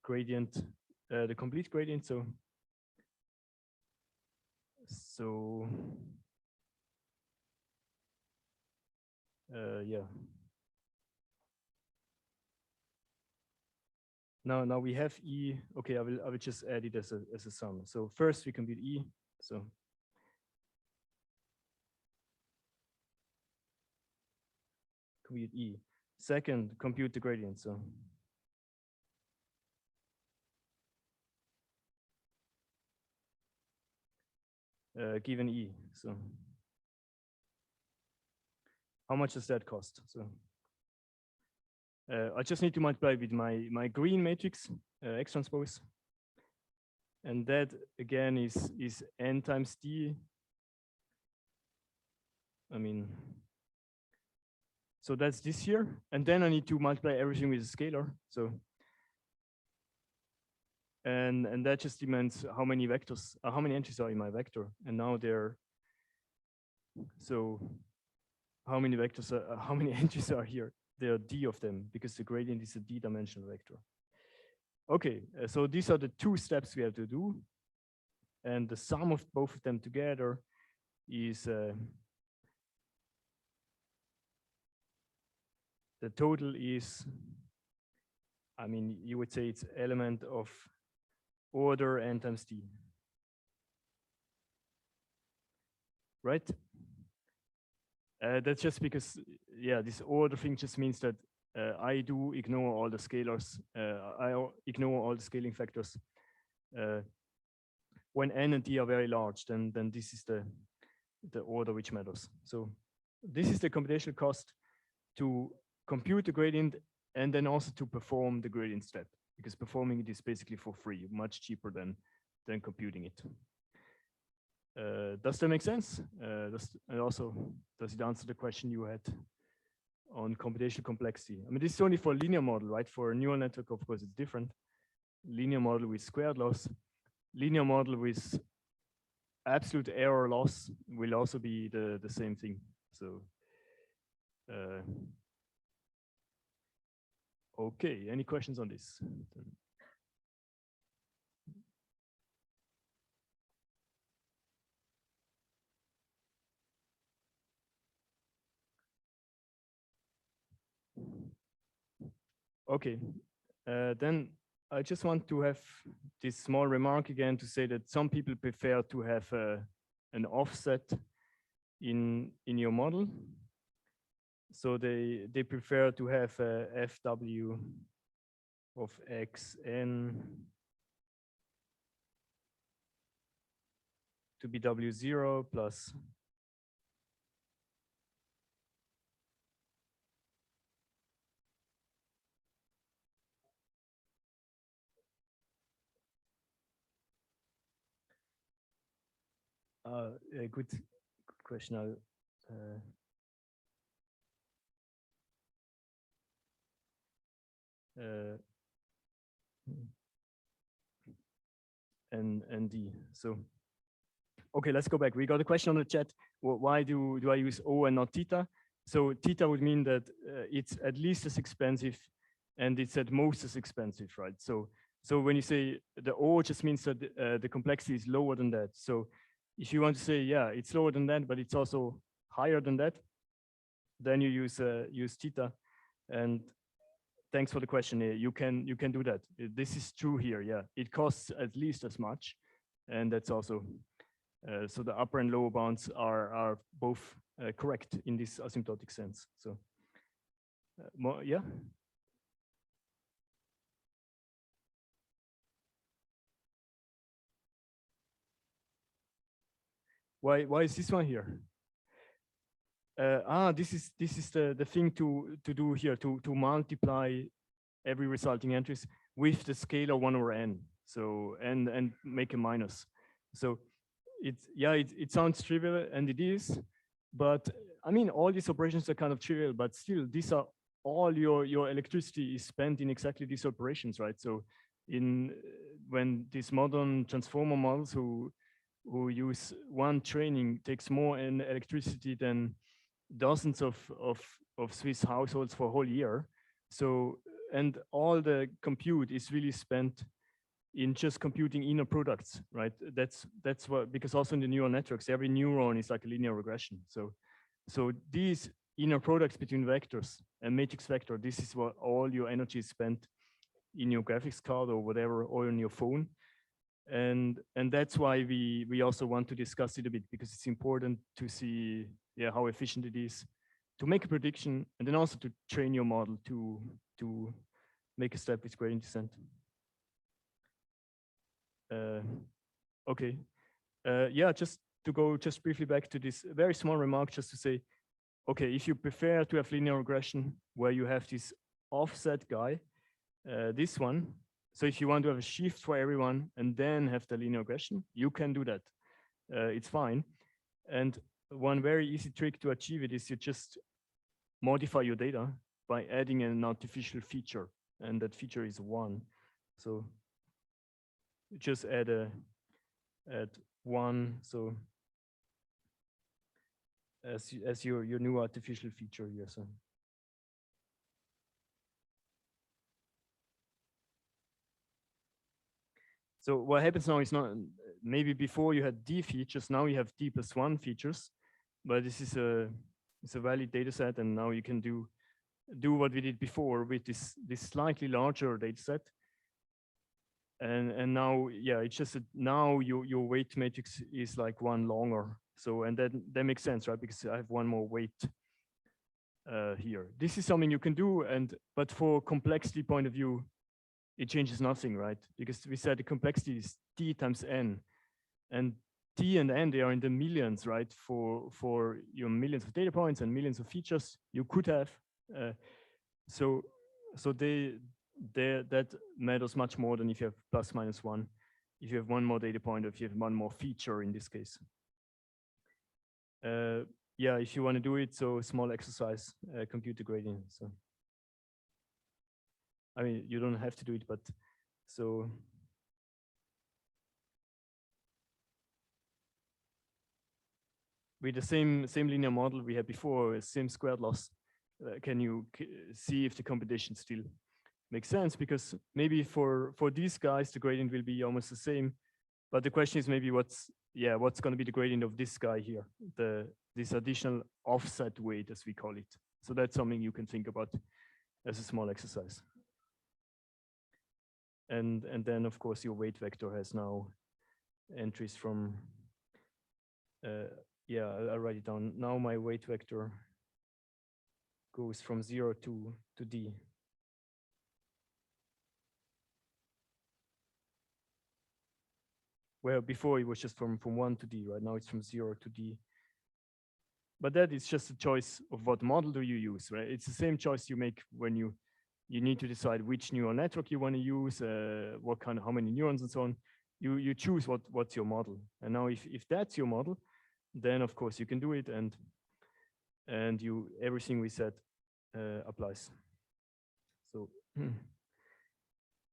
gradient, the complete gradient. So yeah. Now we have E. Okay, I will just add it as a sum. So first we compute E. So compute E. Second, compute the gradient. So given E. So how much does that cost? So I just need to multiply with my green matrix, X transpose. And that again is n times d. I mean, so that's this here. And then I need to multiply everything with a scalar. So and that just demands how many vectors, how many entries are in my vector. And now they're, so how many vectors, how many entries are here? There are d of them because the gradient is a d-dimensional vector. Okay, so these are the two steps we have to do. And the sum of both of them together is the total is, I mean, you would say it's element of order n times d. Right? That's just because, yeah, this order thing just means that I do ignore all the scalars. I ignore all the scaling factors. When n and d are very large, then this is the order which matters. So this is the computational cost to compute the gradient and then also to perform the gradient step, because performing it is basically for free, much cheaper than computing it. Does that make sense? And also, does it answer the question you had on computational complexity? I mean, this is only for a linear model, right? For a neural network, of course, it's different. Linear model with squared loss. Linear model with absolute error loss will also be the same thing. So, okay, any questions on this? Okay, then I just want to have this small remark again to say that some people prefer to have an offset in your model. So they prefer to have FW of xn to be W0 plus a good question. I'll, and D. So, okay, let's go back. We got a question on the chat. Well, why do I use O and not theta? So theta would mean that it's at least as expensive and it's at most as expensive, right? So when you say the O, just means that the complexity is lower than that. So if you want to say, yeah, it's lower than that, but it's also higher than that, then you use theta. And thanks for the question. You can do that. This is true here. Yeah, it costs at least as much, and that's also so the upper and lower bounds are both correct in this asymptotic sense. So more, yeah. Why is this one here? This is the thing to do here, to multiply every resulting entries with the scalar 1 over n. So and make a minus. So it sounds trivial, and it is, but I mean all these operations are kind of trivial, but still these are all your electricity is spent in exactly these operations, right? So when these modern transformer models who use one training takes more in electricity than dozens of Swiss households for a whole year. So, and all the compute is really spent in just computing inner products, right? That's what, because also in the neural networks, every neuron is like a linear regression. So these inner products between vectors and matrix vector, this is what all your energy is spent in your graphics card or whatever, or on your phone. And that's why we also want to discuss it a bit, because it's important to see how efficient it is to make a prediction, and then also to train your model to make a step with gradient descent. Okay, just to go just briefly back to this very small remark, just to say, okay, if you prefer to have linear regression where you have this offset guy, this one, so if you want to have a shift for everyone and then have the linear regression, you can do that. It's fine. And one very easy trick to achieve it is you just modify your data by adding an artificial feature, and that feature is 1. So just add 1, so as your new artificial feature here. So what happens now is not, maybe before you had D features, now you have D+1 features, but this is it's a valid data set, and now you can do what we did before with this slightly larger data set. And now, it's just that now your weight matrix is like 1 longer. So, and that makes sense, right? Because I have 1 more weight here. This is something you can do, but for complexity point of view, it changes nothing, right? Because we said the complexity is T times N, and T and N, they are in the millions, right? For your millions of data points and millions of features you could have. So that matters much more than if you have plus minus 1. If you have 1 more data point, or if you have 1 more feature in this case. If you want to do it, so small exercise, compute the gradient. So, I mean, you don't have to do it, but so. With the same linear model we had before, same squared loss, can you see if the computation still makes sense? Because maybe for these guys, the gradient will be almost the same, but the question is maybe what's going to be the gradient of this guy here, this additional offset weight, as we call it. So that's something you can think about as a small exercise. And then of course your weight vector has now entries from I'll write it down. Now my weight vector goes from 0 to D. Well, before it was just from 1 to D, right? Now it's from 0 to D. But that is just a choice of what model do you use, right? It's the same choice you make when you need to decide which neural network you want to use, how many neurons and so on. You choose what's your model. And now if that's your model, then of course you can do it, and everything we said applies. So,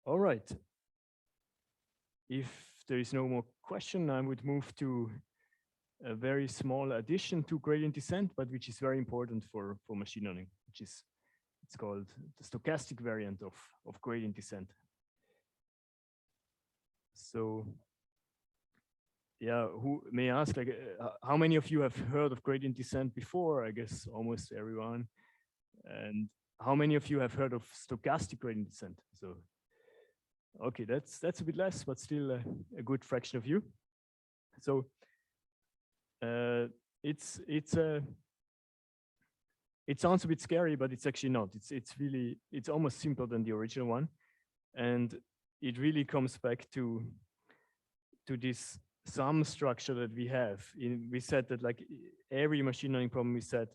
all right. If there is no more question, I would move to a very small addition to gradient descent, but which is very important for machine learning, it's called the stochastic variant of gradient descent. So, who may ask, like, how many of you have heard of gradient descent before? I guess almost everyone. And how many of you have heard of stochastic gradient descent? So, okay, that's a bit less, but still a good fraction of you. So, it sounds a bit scary, but it's actually not. It's almost simpler than the original one, and it really comes back to this sum structure that we have. We said that like every machine learning problem we said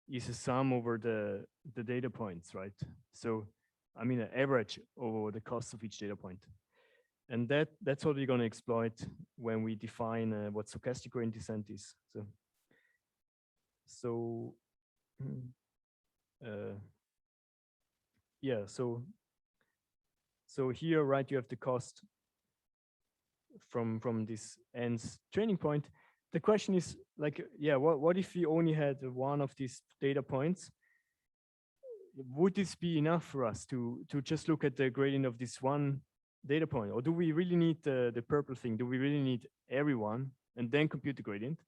is a sum over the data points, right? So, I mean, an average over the cost of each data point. And that's what we're going to exploit when we define what stochastic gradient descent is. So here, right, you have the cost from this n's training point. The question is like, yeah, what if we only had one of these data points? Would this be enough for us to just look at the gradient of this one data point, or do we really need the purple thing? Do we really need everyone and then compute the gradient,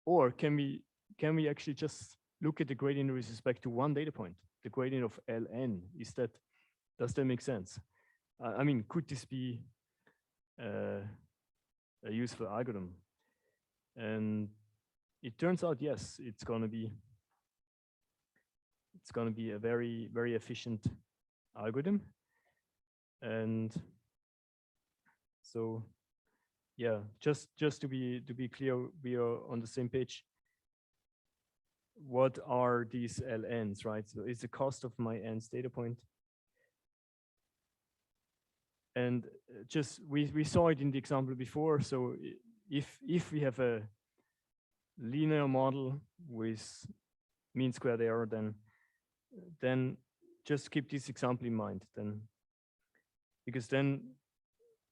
or can we actually just look at the gradient with respect to one data point, the gradient of ln? Does that make sense? I mean, could this be a useful algorithm? And it turns out, yes, it's going to be a very, very efficient algorithm. And so, yeah, just to be clear, we are on the same page. What are these ln's, right? So it's the cost of my n's data point. And just we saw it in the example before. So if we have a linear model with mean squared error, then just keep this example in mind. Because then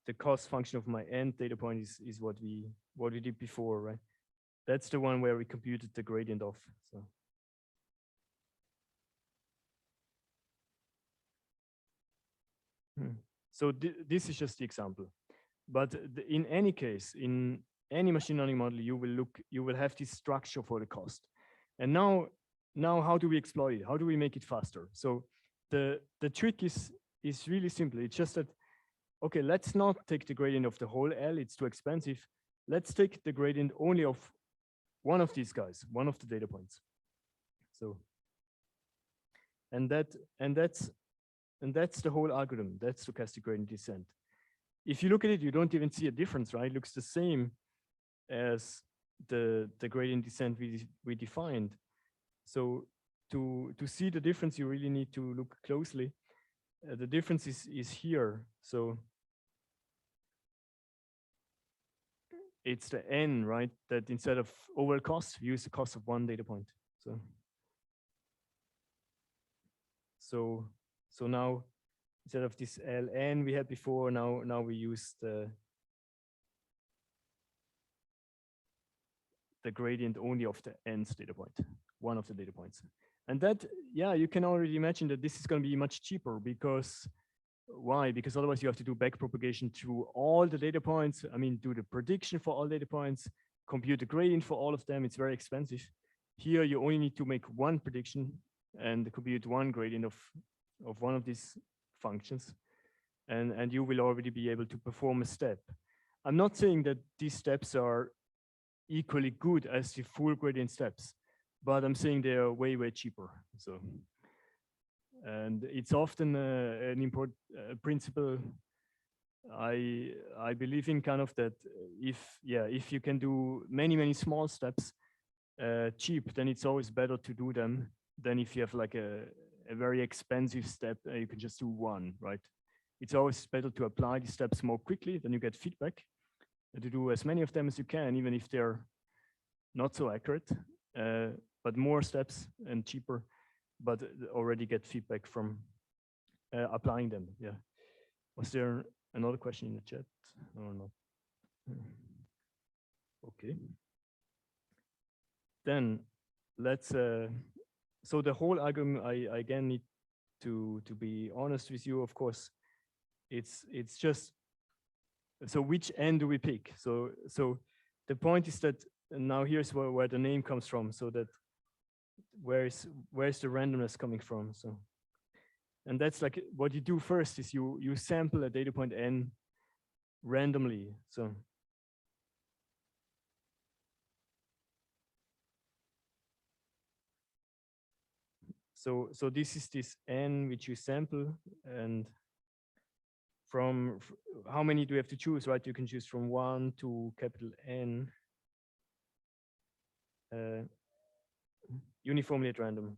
the cost function of my n data point is what we did before, right? That's the one where we computed the gradient of. So this is just the example. But in any case, in any machine learning model, you will have this structure for the cost. And now how do we exploit it? How do we make it faster? So the trick is really simple. It's just that, okay, let's not take the gradient of the whole L, it's too expensive. Let's take the gradient only of one of these guys, one of the data points. So, and that's the whole algorithm. That's stochastic gradient descent. If you look at it, you don't even see a difference, right? It looks the same as the gradient descent we defined. So to see the difference, you really need to look closely. The difference is here. So it's the n, right? That instead of overall cost, we use the cost of one data point. So now instead of this ln we had before, now we use the gradient only of the nth data point, one of the data points. And that, yeah, you can already imagine that this is going to be much cheaper. Because why? Because otherwise you have to do backpropagation through all the data points. I mean, do the prediction for all data points, compute the gradient for all of them. It's very expensive. Here you only need to make one prediction and compute one gradient of one of these functions, and you will already be able to perform a step. I'm not saying that these steps are equally good as the full gradient steps, but I'm saying they are way, way cheaper. So, and it's often an important principle I believe in, kind of, that if you can do many small steps cheap, then it's always better to do them than if you have like a very expensive step, you can just do one, right? It's always better to apply the steps more quickly, then you get feedback, and to do as many of them as you can, even if they're not so accurate, but more steps and cheaper, but already get feedback from applying them. Yeah. Was there another question in the chat or not? Okay. Then let's, so the whole algorithm, I again need to be honest with you, of course. It's just, so which n do we pick? So the point is that now here's where the name comes from. So that where's the randomness coming from? So, and that's like what you do first is you sample a data point n randomly. So this is this n which you sample, and from how many do you have to choose, right? You can choose from 1 to capital N, uniformly at random.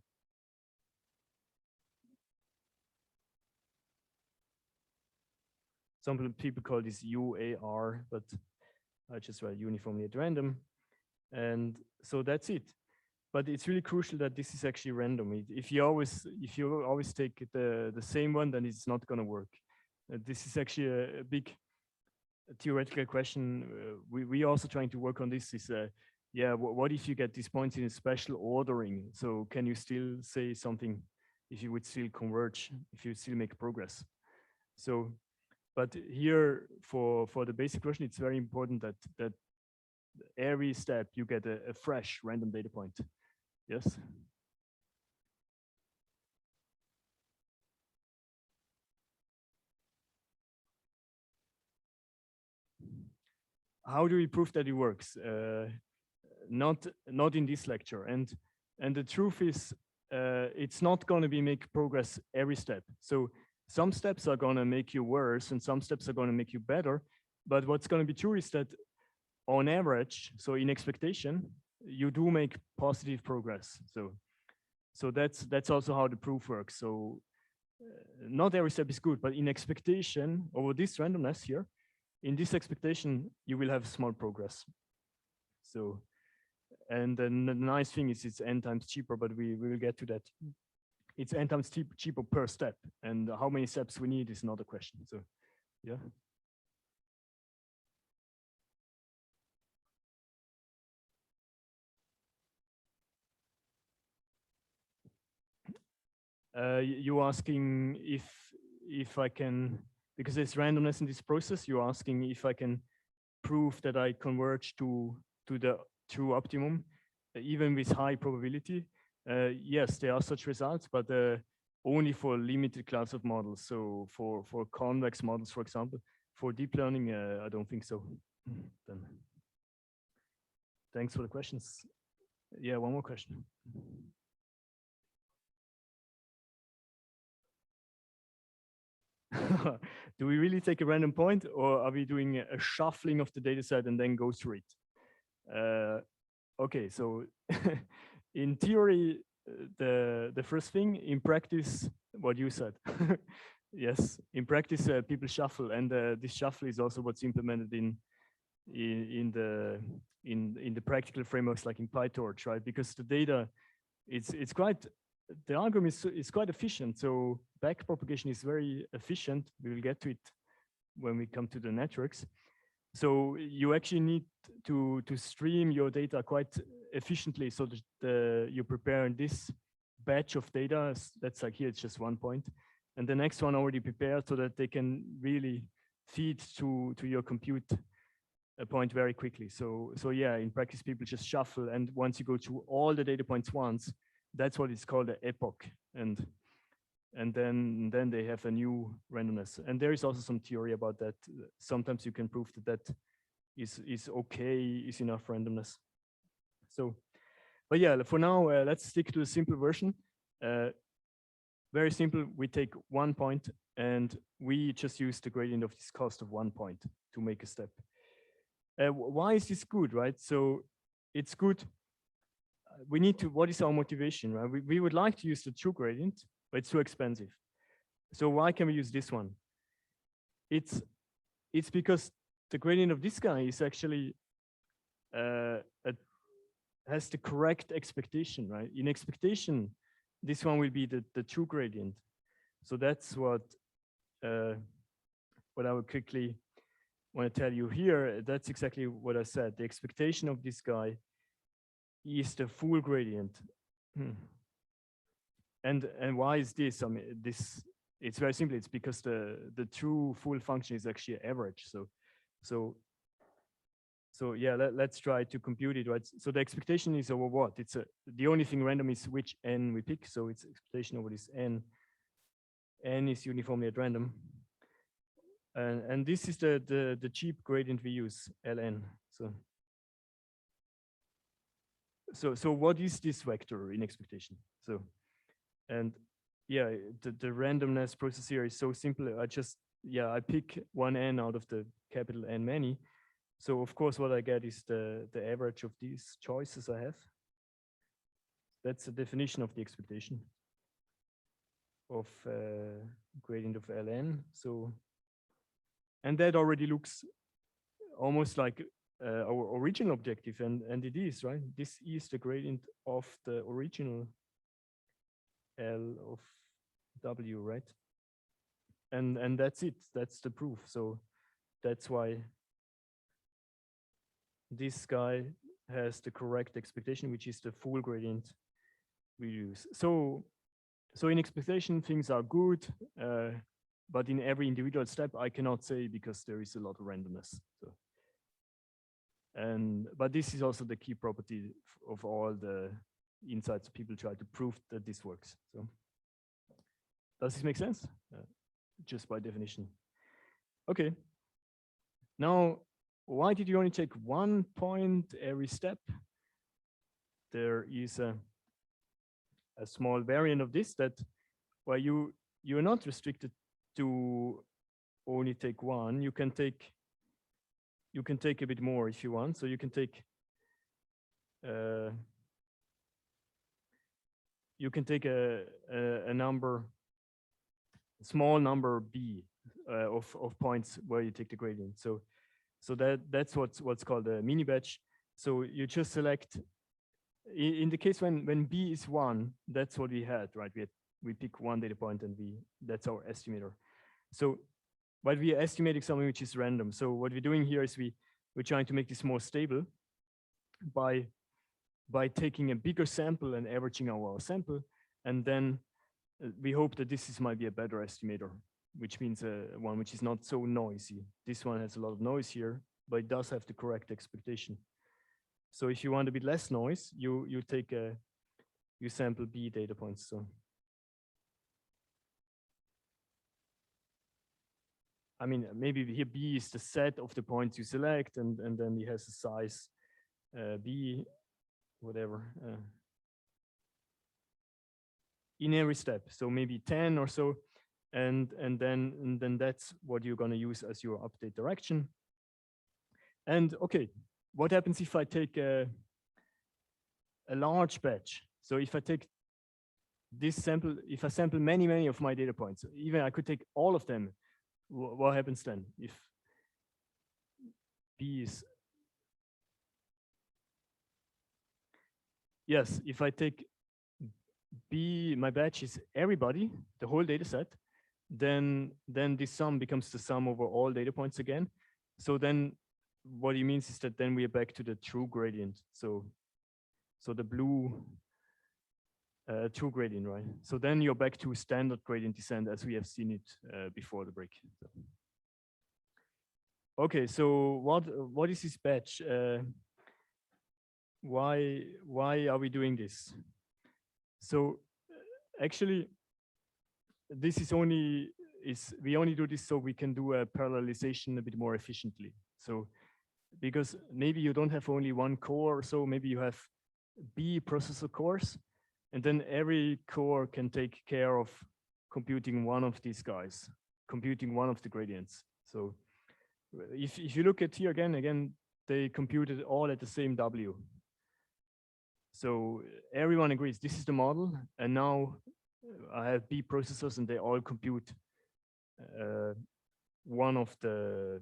Some people call this UAR, but I just write uniformly at random. And so that's it. But it's really crucial that this is actually random. If you always take the same one, then it's not going to work. This is actually a big theoretical question we also trying to work on this is, yeah, what if you get these points in a special ordering? So can you still say something if you would still converge, if you still make progress? So, but here for the basic version, it's very important that every step you get a fresh random data point. Yes. How do we prove that it works? Not in this lecture. And the truth is, it's not going to be make progress every step. So some steps are going to make you worse, and some steps are going to make you better. But what's going to be true is that on average, so in expectation, you do make positive progress. So that's also how the proof works. So not every step is good, but in expectation over this randomness here, in this expectation, you will have small progress. So, and then the nice thing is it's n times cheaper, but we will get to that. It's n times cheaper per step, and how many steps we need is another question. So, yeah. You asking if I can, because there's randomness in this process, you're asking if I can prove that I converge to the true optimum, even with high probability. Yes, there are such results, but only for limited class of models. So for convex models, for example, for deep learning, I don't think so. Then, thanks for the questions. Yeah, one more question. Do we really take a random point, or are we doing a shuffling of the data set and then go through it? Okay, so in theory, the first thing, in practice, what you said. Yes, in practice, people shuffle, and this shuffle is also what's implemented in the practical frameworks like in PyTorch, right? Because the data, it's quite, the algorithm is quite efficient. So backpropagation is very efficient. We will get to it when we come to the networks. So you actually need to stream your data quite efficiently, so that you prepare this batch of data. That's like here, it's just 1 point, and the next one already prepared, so that they can really feed to your compute a point very quickly. So yeah, in practice, people just shuffle, and once you go through all the data points once, that's what is called an epoch, and then they have a new randomness. And there is also some theory about that. Sometimes you can prove that is okay, is enough randomness. So, but yeah, for now, let's stick to the simple version. Very simple. We take 1 point, and we just use the gradient of this cost of 1 point to make a step. Why is this good, right? So it's good. We need to, what is our motivation, right? We would like to use the true gradient, but it's too expensive. So why can we use this one? It's because the gradient of this guy is actually has the correct expectation, right? In expectation, this one will be the true gradient. So that's what I would quickly want to tell you here. That's exactly what I said. The expectation of this guy is the full gradient. And why is this? I mean, this, it's very simple. It's because the true full function is actually average. So yeah, let's try to compute it, right? So the expectation is over what? It's the only thing random is which n we pick. So it's expectation over this n. N is uniformly at random. And this is the cheap gradient we use, ln. So what is this vector in expectation? So, and yeah, the randomness process here is so simple. I pick one n out of the capital N many. So of course, what I get is the average of these choices I have. That's the definition of the expectation of gradient of ln. So, and that already looks almost like our original objective, and it is, right? This is the gradient of the original L of W, right? And that's it. That's the proof. So that's why this guy has the correct expectation, which is the full gradient we use. So in expectation, things are good, but in every individual step, I cannot say because there is a lot of randomness. So, but this is also the key property of all the insights people try to prove that this works. So does this make sense? Just by definition. Okay. Now, why did you only take 1 point every step? There is a small variant of this that where you're not restricted to only take one. You can take a bit more if you want. So you can take a number, small number b of points where you take the gradient. So that's what's called a mini batch. So you just select. In the case when b is 1, that's what we had, right? We pick one data point and that's our estimator. So, but we are estimating something which is random. So what we're doing here is we're trying to make this more stable by taking a bigger sample and averaging our sample, and then we hope that this might be a better estimator, which means one which is not so noisy. This one has a lot of noise here, but it does have the correct expectation. So if you want a bit less noise, you sample B data points. So I mean, maybe here B is the set of the points you select, and then it has a size B, whatever, in every step. So maybe 10 or so, and then that's what you're going to use as your update direction. And okay, what happens if I take a large batch? So if I take this sample, if I sample many of my data points, even I could take all of them, what happens then if B is, yes, if I take B, my batch is everybody, the whole data set, then this sum becomes the sum over all data points again. So then what it means is that then we are back to the true gradient. So the blue true gradient, right? So then you're back to standard gradient descent as we have seen it before the break. So. Okay, so what is this batch? Why are we doing this? So actually, this is we only do this so we can do a parallelization a bit more efficiently. So because maybe you don't have only one core, so maybe you have B processor cores, and then every core can take care of computing one of these guys, computing one of the gradients. So if you look at here again, they computed all at the same W. So everyone agrees this is the model, and now I have B processors and they all compute one of the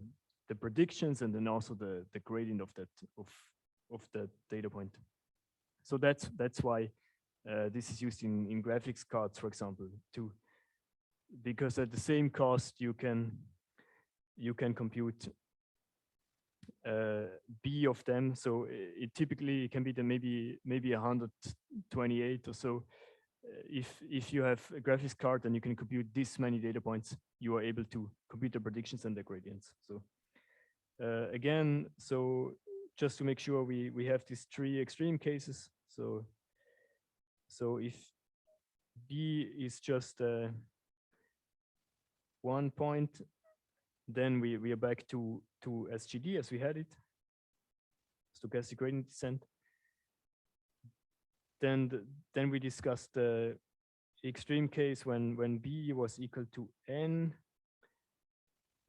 predictions and then also the gradient of that of the data point. So that's why this is used in graphics cards, for example, too, because at the same cost you can compute B of them. So it typically can be the maybe 128 or so. If you have a graphics card and you can compute this many data points, you are able to compute the predictions and the gradients. So again, so just to make sure we have these three extreme cases. So if B is just 1 point, then we are back to SGD as we had it, stochastic gradient descent. Then we discussed the extreme case when B was equal to N.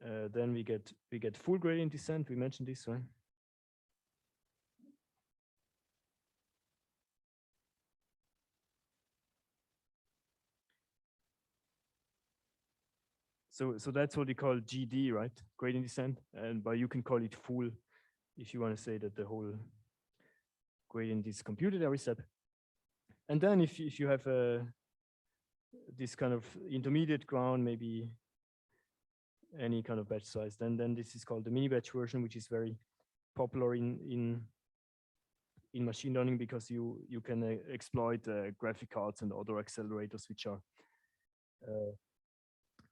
Then we get full gradient descent. We mentioned this one. So that's what we call GD, right? Gradient descent, but you can call it full if you want to say that the whole gradient is computed every step. And then if you have this kind of intermediate ground, maybe any kind of batch size, then this is called the mini batch version, which is very popular in machine learning because you can exploit graphic cards and other accelerators which are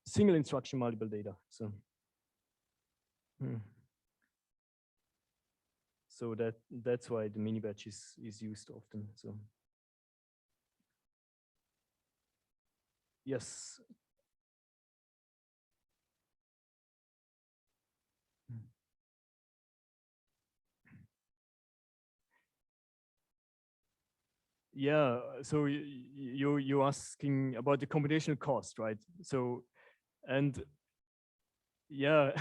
single instruction multiple data. So so that's why the mini batch is used often. So yes. Yeah, so you're asking about the computational cost, right? So, and yeah,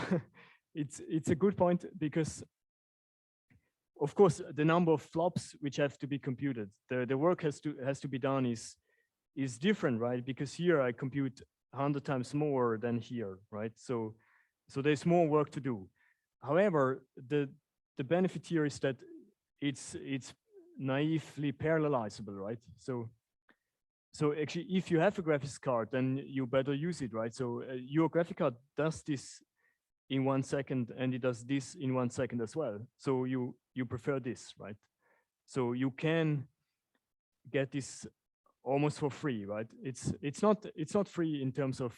it's a good point because of course the number of flops which have to be computed, the work has to be done is different, right? Because here I compute 100 times more than here, right? So there's more work to do. However, the benefit here is that it's naively parallelizable, right? So actually, if you have a graphics card, then you better use it, right? So your graphic card does this in 1 second, and it does this in 1 second as well. So you prefer this, right? So you can get this almost for free, right? It's not free in terms of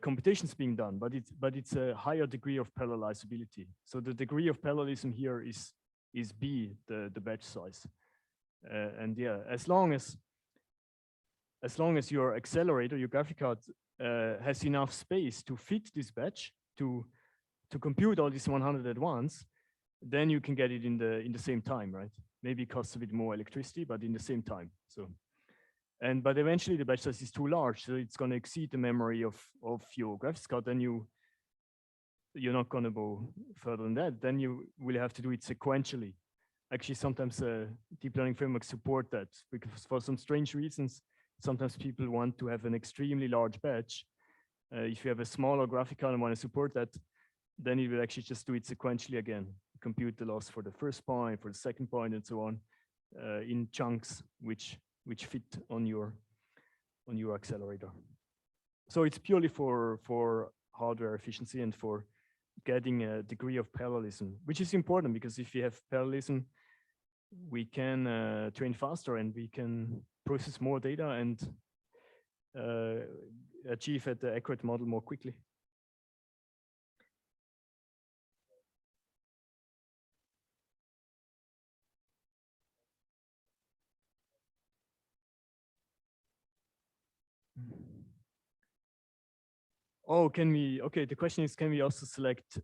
computations being done, but it's a higher degree of parallelizability. So the degree of parallelism here is B, the batch size, and yeah, as long as your accelerator, your graphic card, has enough space to fit this batch to compute all these 100 at once, then you can get it in the same time, right? Maybe it costs a bit more electricity, but in the same time. So, but eventually the batch size is too large, so it's going to exceed the memory of your graphics card. Then you're not going to go further than that. Then you will have to do it sequentially. Actually, sometimes deep learning frameworks support that because for some strange reasons, sometimes people want to have an extremely large batch. If you have a smaller graphic card and want to support that, then it will actually just do it sequentially again. Compute the loss for the first point, for the second point, and so on, in chunks which fit on your accelerator. So it's purely for hardware efficiency and for getting a degree of parallelism, which is important because if you have parallelism, we can train faster and we can process more data and achieve an accurate model more quickly. Oh, okay, the question is, can we also select,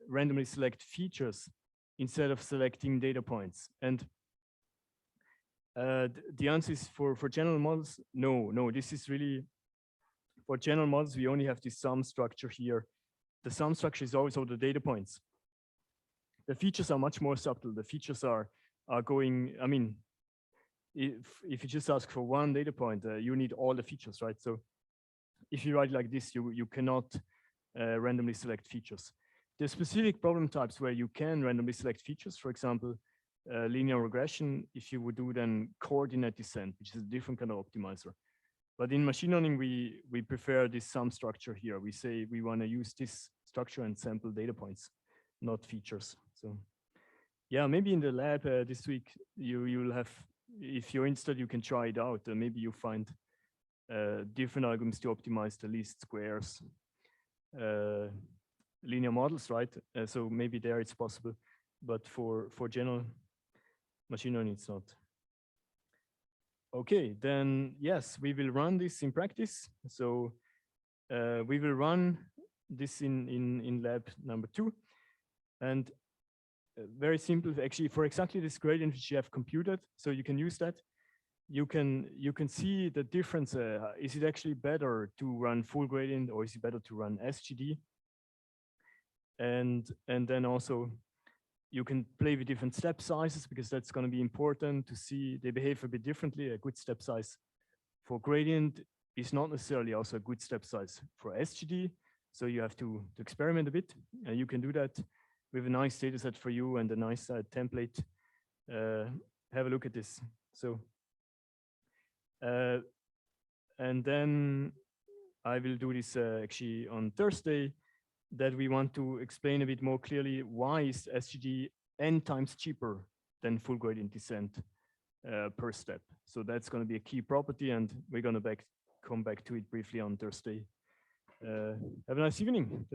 randomly select features instead of selecting data points? And the answer is for general models, no, this is really, for general models, we only have this sum structure here. The sum structure is always all the data points. The features are much more subtle. The features are going, I mean, if you just ask for one data point, you need all the features, right? So if you write like this, you cannot randomly select features. There's specific problem types where you can randomly select features. For example, linear regression, if you would do then coordinate descent, which is a different kind of optimizer. But in machine learning, we prefer this sum structure here. We say we want to use this structure and sample data points, not features. So yeah, maybe in the lab this week, you'll have, if you're interested, you can try it out. Maybe you find different algorithms to optimize the least squares linear models, right? So maybe there it's possible, but for general machine learning, it's not. Okay, then yes, we will run this in practice. So we will run this in lab number 2, and very simple. Actually, for exactly this gradient which you have computed, so you can use that. You can see the difference. Is it actually better to run full gradient or is it better to run SGD? And then also you can play with different step sizes because that's going to be important to see they behave a bit differently. A good step size for gradient is not necessarily also a good step size for SGD. So you have to experiment a bit, and you can do that with a nice data set for you and a nice template. Have a look at this. So. And then I will do this actually on Thursday. that we want to explain a bit more clearly why is SGD n times cheaper than full gradient descent per step. So that's going to be a key property, and we're going to come back to it briefly on Thursday. Have a nice evening.